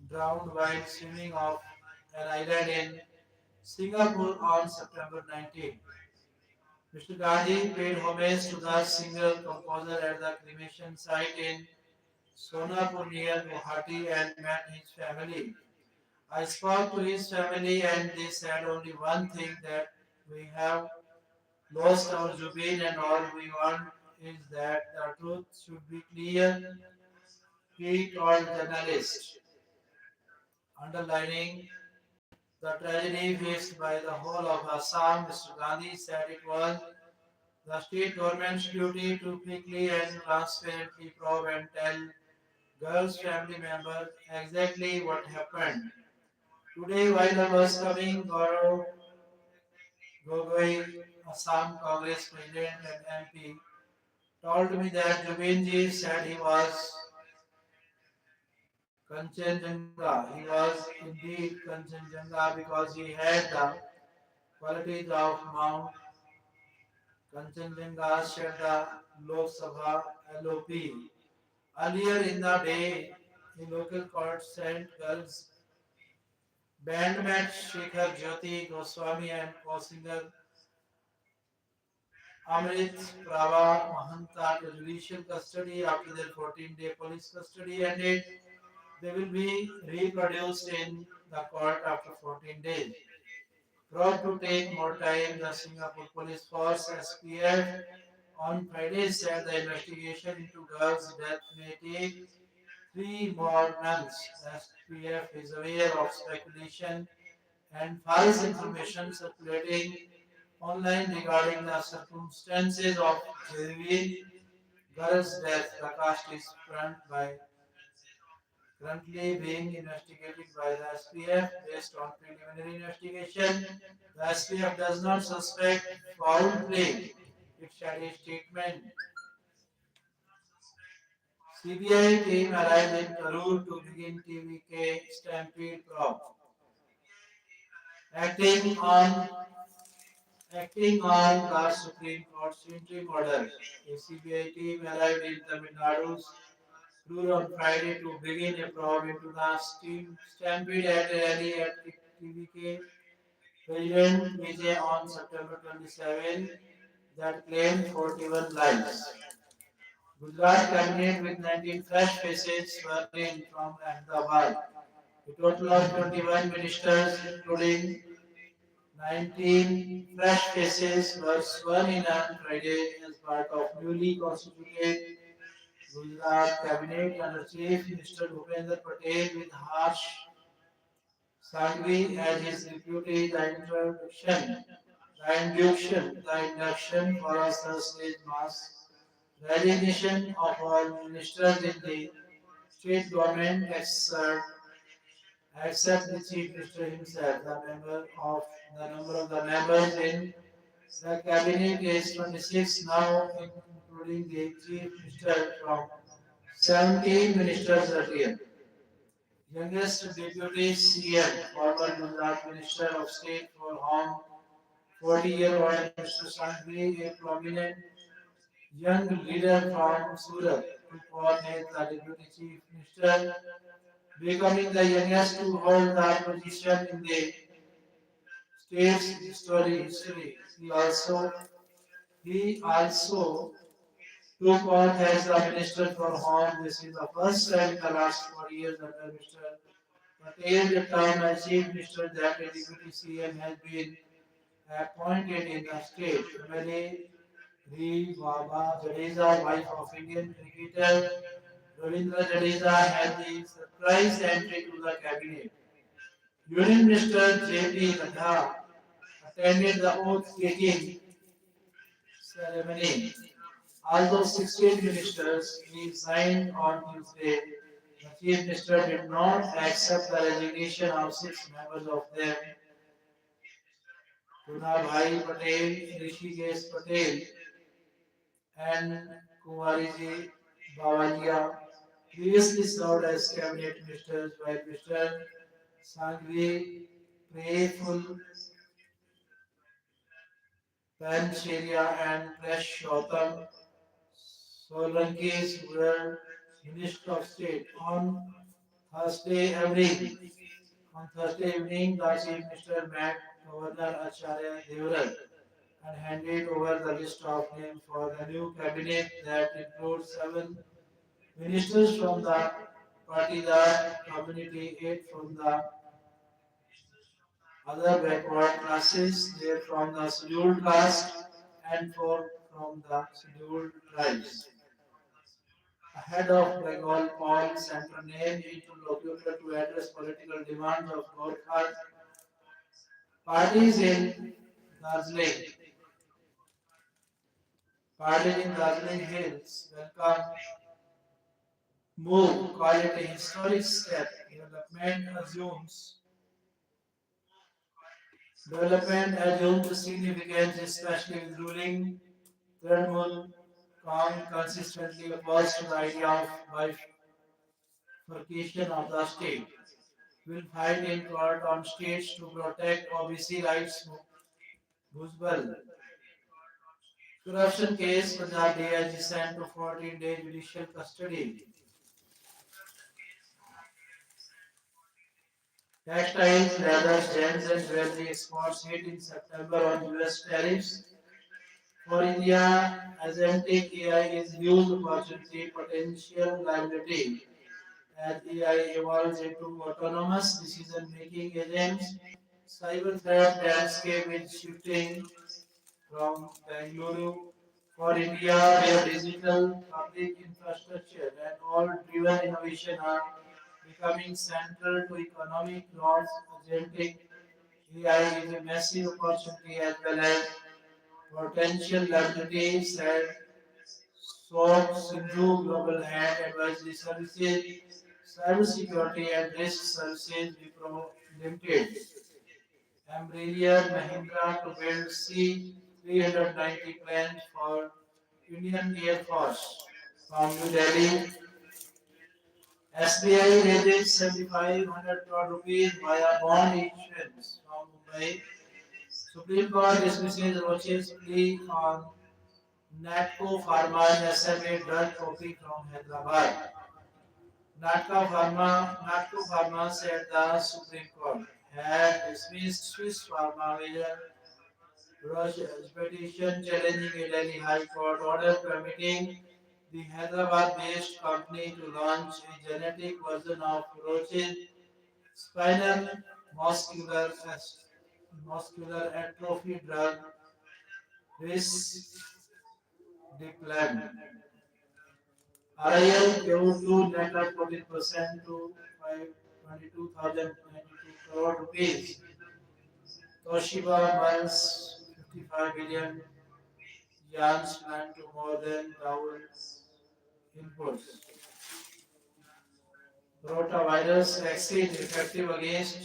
drowned while swimming off an island in Singapore on September 19. Mr. Gandhi paid homage to the singer composer at the cremation site in Sonapur near Guwahati and met his family. I spoke to his family and they said only one thing, that we have lost our Zubin and all we want is that the truth should be clear, he told journalists, underlining the tragedy faced by the whole of Assam. Mr. Gandhi said it was the state government's duty to quickly and transparently probe and tell girls' family members exactly what happened. Today, while I was coming, Gaurav Gogoi, Assam Congress President and MP, told me that Jubinji said he was Kanchenjunga. He was indeed Kanchenjunga because he had the qualities of Mount Kanchenjunga, said the Lok Sabha LOP. Earlier in the day, a local court sent girls bandmate Shekhar Jyoti Goswami and co-singer Amrit Prava Mahanta to judicial custody after their 14-day police custody ended. They will be reproduced in the court after 14 days. Proud to take more time, the Singapore Police Force SPF on Friday said the investigation into girls' death may take 3 more months. The SPF is aware of speculation and false information circulating online regarding the circumstances of Jervin girl's death. The cast is currently being investigated by the SPF based on preliminary investigation. The SPF does not suspect foul play. It said a statement. CBI team arrived in Karur to begin TVK stampede probe. Acting on Acting on the Supreme Court's interim order, a CBI team arrived in Tamil Nadu's Rule on Friday to begin a probe into the stampede at a rally at TVK President Vijay on September 27 that claimed 41 lives. Gujarat cabinet with 19 fresh faces sworn in from Ahmedabad. A total of 21 ministers, including 19 fresh faces, were sworn in on Friday as part of newly constituted Gujarat cabinet under Chief Minister Bhupendra Patel with Harsh Sanghvi as his deputy. The induction follows Thursday's mass resignation of all ministers in the state government except the chief minister himself. The number of the members in the cabinet is 26 now, including the chief minister from 17 ministers earlier. Youngest deputy CM, former Gujarat Minister of State for Home, 40-year-old Mr. Sanghvi, a prominent young leader from Surat, to coordinate the deputy chief minister, becoming the youngest to hold the position in the state's history. He also took oath as the Minister for Home. This is the first time in the last 4 years under Mr. Patel term as Chief Minister that a deputy CM has been appointed in the state. MLA Sri Baba Jadeja, wife of Indian cricketer Ravindra Jadeja, had the surprise entry to the cabinet. Union Minister J.P. Ladha attended the oath-taking ceremony. Although 16 ministers resigned on Tuesday, the Chief Minister did not accept the resignation of six members of them: Punabhai Patel, Rishikesh Patel, and Kumariji Bawalia, previously served as cabinet ministers, while Mr. Sangvi Prayerful Pancheria and Prashottam Solanki's were Minister of State. Thursday evening, on Thursday evening, the Chief Minister met Governor Acharya Devrat and handed over the list of names for the new cabinet that includes seven ministers from the Patidar community, eight from the other backward classes, they from the scheduled caste, and four from the scheduled tribes. Ahead of Bengal Paul Center named interlocutor to address political demands of Gorkha parties in Darjeeling. Parties in Darjeeling Hills welcome move, call it a historic step. Development assumes significance, especially with ruling Trinamool Kong consistently opposed to the idea of bifurcation of the state. Will fight in court on states to protect OBC rights. Bhujbal. Corruption case, Punjab DIG sent to 14-day judicial custody. Textiles, leathers, gems and jewelry exports hit in September on US tariffs. For India, agentic AI is huge opportunity, potential liability. As AI evolves into autonomous decision-making agents, cyber threat landscape is shifting from Bangalore for India, where digital public infrastructure and all-driven innovation are becoming central to economic growth. Agentic AI is a massive opportunity as well as potential liabilities, and SWOT, Sindhu Global Hand Advisory Services, Cybersecurity and Risk Services Wipro Limited, Embraer Mahindra to build C-390 planes for Indian Air Force. From New Delhi, SBI raises 7,500 crore rupees via bond issuance. From Mumbai, Supreme Court dismisses Roche's plea on Natco Pharma and SMA drug copy from Hyderabad. Natco Pharma said the Supreme Court had dismissed Swiss Pharma major Roche's petition challenging a Delhi High Court order permitting the Hyderabad-based company to launch a genetic version of Roche's spinal muscular, muscular atrophy drug, risdiplam. RIL Q2 net up 14% to 522,092 crore rupees. Toshiba buys 55 billion yuan plan to more than double inputs. Rotavirus vaccine effective against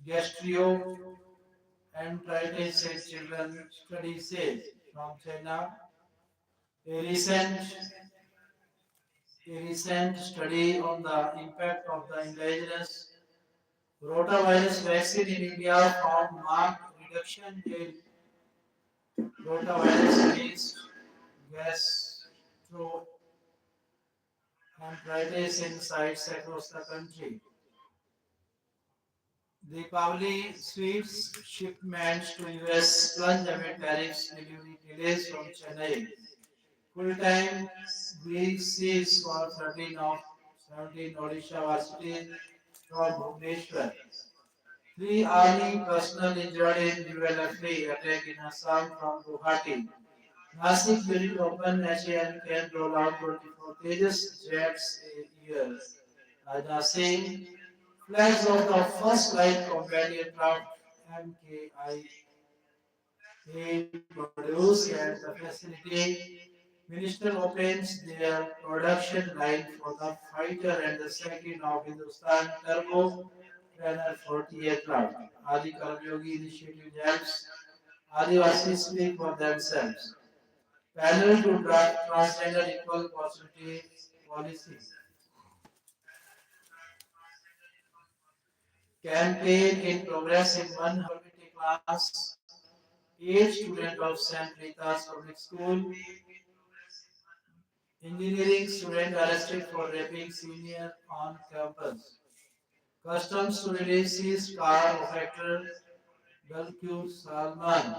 gastroenteritis in children, study says. From China, a recent, a recent study on the impact of the indigenous rotavirus vaccine in India found marked reduction in rotavirus-based gastroenteritis in sites across the country. The Pavli sweets shipments to US plunge amid tariffs delivery delays from Chennai. Full-time VCs for 13 of 17 Odisha varsities from Bhubaneswar. Three army personnel injured in ULFA attack in Assam from Guwahati. Nasik during Open HAL can roll out 24 Tejas jets a year. Nasik flags off the first light combat aircraft MKIA produced at the facility. Minister opens their production line for the fighter and the second of Hindustan Turbo Trainer 40 aircraft. Adi Karmyogi initiative helps Adivasis speak for themselves. Panel to draft transgender equal opportunity policy. Campaign in progress in 100 class. 8 students of St. Rita's Public School. Engineering student arrested for raping senior on campus. Customs to release seized car of actor Dalkur Salman.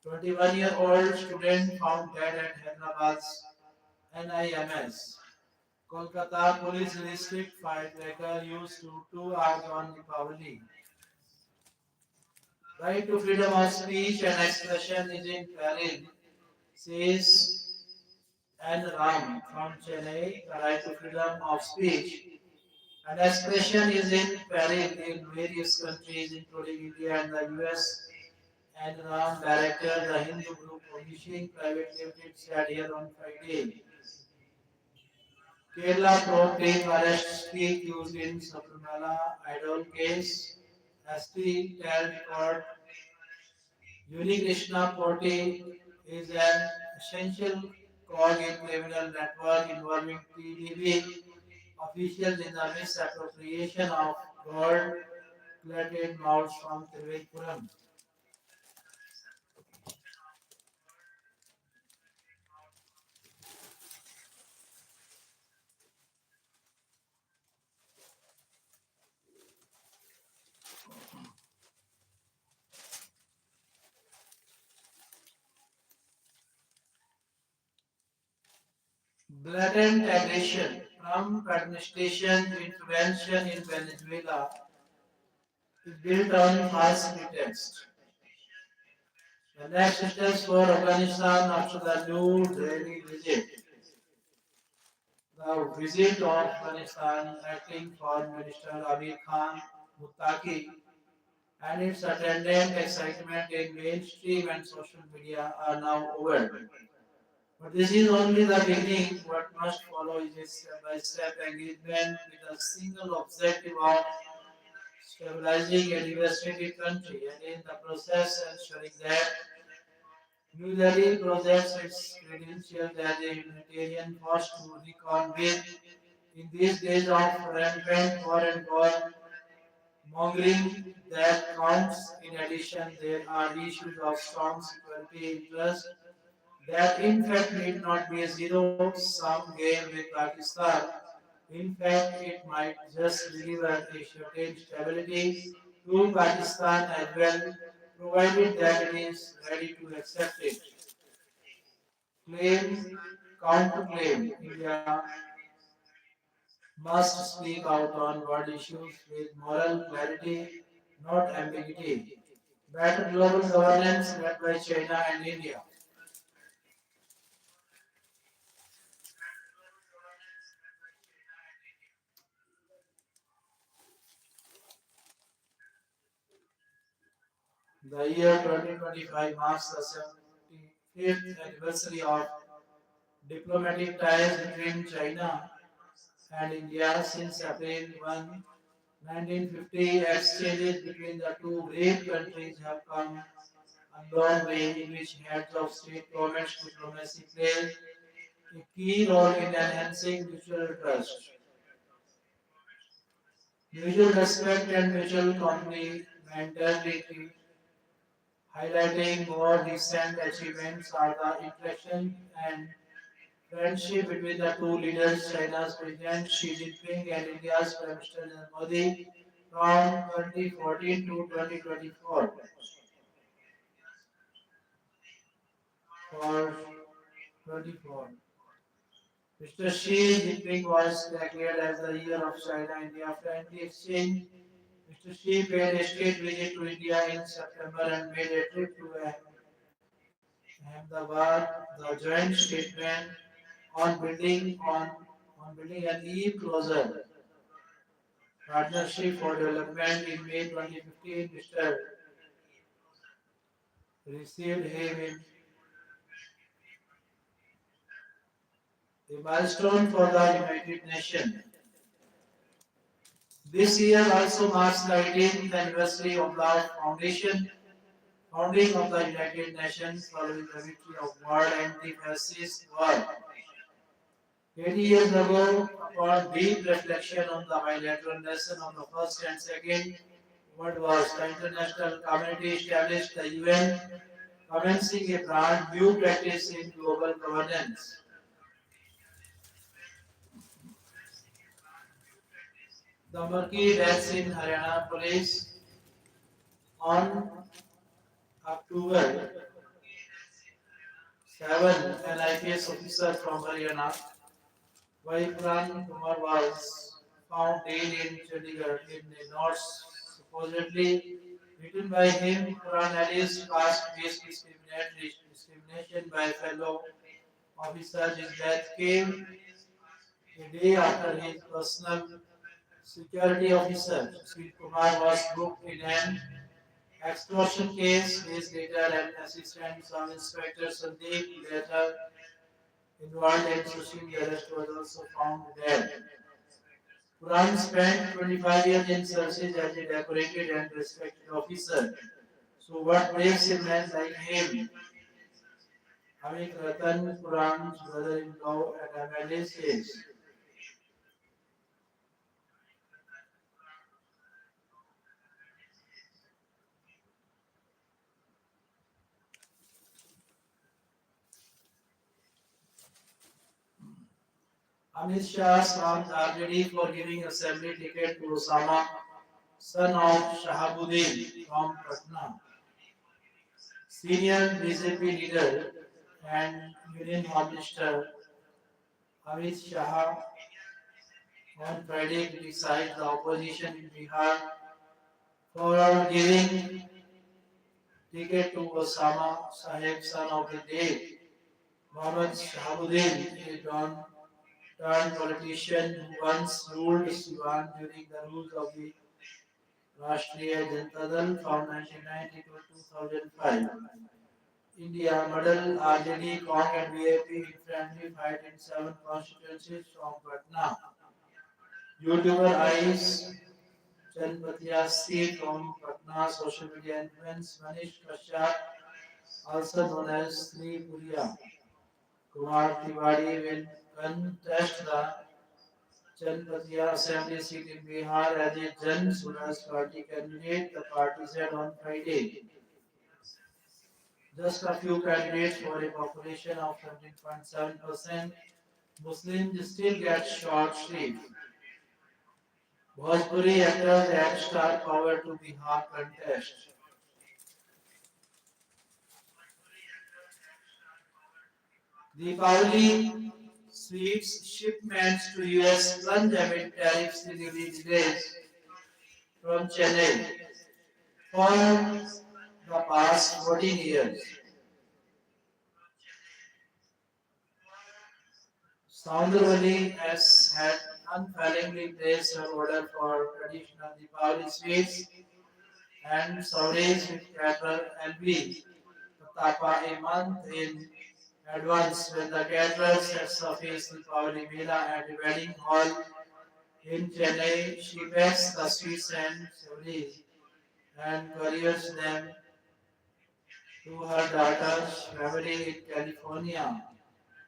21-year-old student found dead at Hyderabad's NIMS. Kolkata police restrict firecracker used to 2 hours on Deepavali. Right to freedom of speech and expression is in peril, says N. Ram from Chennai. The right to freedom of speech and expression is in peril in various countries, including India and the US. And Ram, director, the Hindu group Publishing Private Limited, said here on Friday. Kerala Pro Team arrests three accused in Sabrimala idol case. ST tell court Unikrishna Poti is an essential cog in criminal network involving TDB officials in the misappropriation of gold-plated mounts from Trivandrum. Blatant aggression. Trump administration intervention in Venezuela is built on false pretext. The next steps for Afghanistan after the new Delhi visit. The visit of Afghanistan acting Foreign Minister Amir Khan Muttaqi and its attendant excitement in mainstream and social media are now over. But this is only the beginning. What must follow is a step-by-step engagement with a single objective of stabilizing a devastated country and in the process ensuring that New Delhi projects its credentials as a humanitarian force to reckon with in these days of rampant war and war mongering that counts. In addition, there are issues of strong security interest that in fact need not be a zero-sum game with Pakistan. In fact, it might just deliver a certain stability to Pakistan as well, provided that it is ready to accept it. Claim, counterclaim. India must speak out on world issues with moral clarity, not ambiguity. Better global governance led by China and India. The year 2025 marks the 75th anniversary of diplomatic ties between China and India since April 1, 1950. Exchanges between the two great countries have come a long way in which heads of state governments diplomacy plays a key role in enhancing mutual trust, mutual respect, and mutual complementarity. Highlighting more recent achievements are the interaction and friendship between the two leaders, China's President Xi Jinping and India's Prime Minister Narendra Modi from 2014 to 2024. For 24. Mr. Xi Jinping was declared as the year of China-India friendly exchange. Mr. Xi paid a state visit to India in September and made a trip to Ahmedabad, the joint statement on building an e-closer partnership for development in May 2015. Mr. received him in a milestone for the United Nations. This year also marks the 18th anniversary of the founding of the United Nations following the victory of World Anti-Fascist War. 80 years ago, upon deep reflection on the bilateral lesson of the First and Second World Wars, the international community established the UN, commencing a brand new practice in global governance. The murky deaths in Haryana police on October 7, an IPS officer from Haryana, Vaipran Kumar, was found dead in Chandigarh in the north, supposedly written by him. Quran alleged caste-based discrimination by fellow officers. His death came a day after his personal security officer, Sri Kumar, was booked in an extortion case. Days later, an assistant sub-inspector Sandeep, later involved in pushing the arrest, was also found dead. Quran spent 25 years in services as a decorated and respected officer. So what makes a man like him? Amit Ratan, Quran's brother-in-law at MLA, says, Amit Shah slammed RJD for giving assembly ticket to Osama, son of Shahabuddin from Patna. Senior BJP leader and Union Home Minister Amit Shah on Friday criticized the opposition in Bihar for giving ticket to Osama Sahib, son of the day. Mohammad Shahabuddin, a turned politician who once ruled Siwan during the rule of the Rashtriya Janata Dal from 1990 to 2005. India medal RJD, Kong and VIP in friendly fight in 7 constituencies from Patna. YouTuber Ais Chanpatia C from Patna, social media influence Manish Kashyap, also known as Sri Puria. Kumar Tiwari will contest the Chanpatia Assembly seat in Bihar as a Jan Suraj Party candidate, the party said on Friday. Just a few candidates for a population of 17.7%. Muslims still get short shrift. Bhojpuri actors add star power to Bihar contest. Deepavali sweets shipments to US plunge amid tariffs delivery delays from Chennai for the past 14 years. Soundarwali has had unfailingly placed her order for traditional Deepavali sweets and Saurays with caterer LB Tapa a month in advance when the caterer sets up his Deepavali Mela at a wedding hall in Chennai. She packs the sweets and savories and couriers them to her daughter's family in California.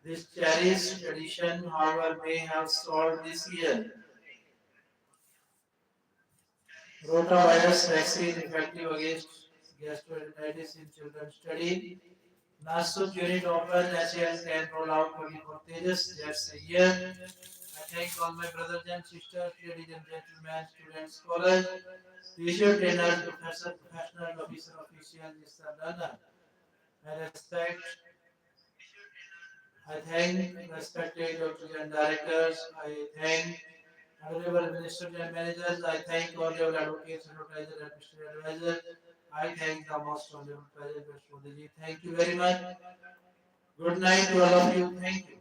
This cherished tradition, however, may have stalled this year. Rotavirus vaccine effective against gastroenteritis in children study. Nasuk unit open ASEAN can roll out 24 Tejas. That's a year. I thank all my brothers and sisters, ladies and gentlemen, students, scholars, teacher, trainers, professor, professional, officer, official, Mr. Learner. I thank respected doctors and directors. I thank honorable ministers and managers. I thank all your advocates, advertisers, and administrative advisors. I thank the most honorable President Modi ji. Thank you very much. Good night to all of you. Thank you.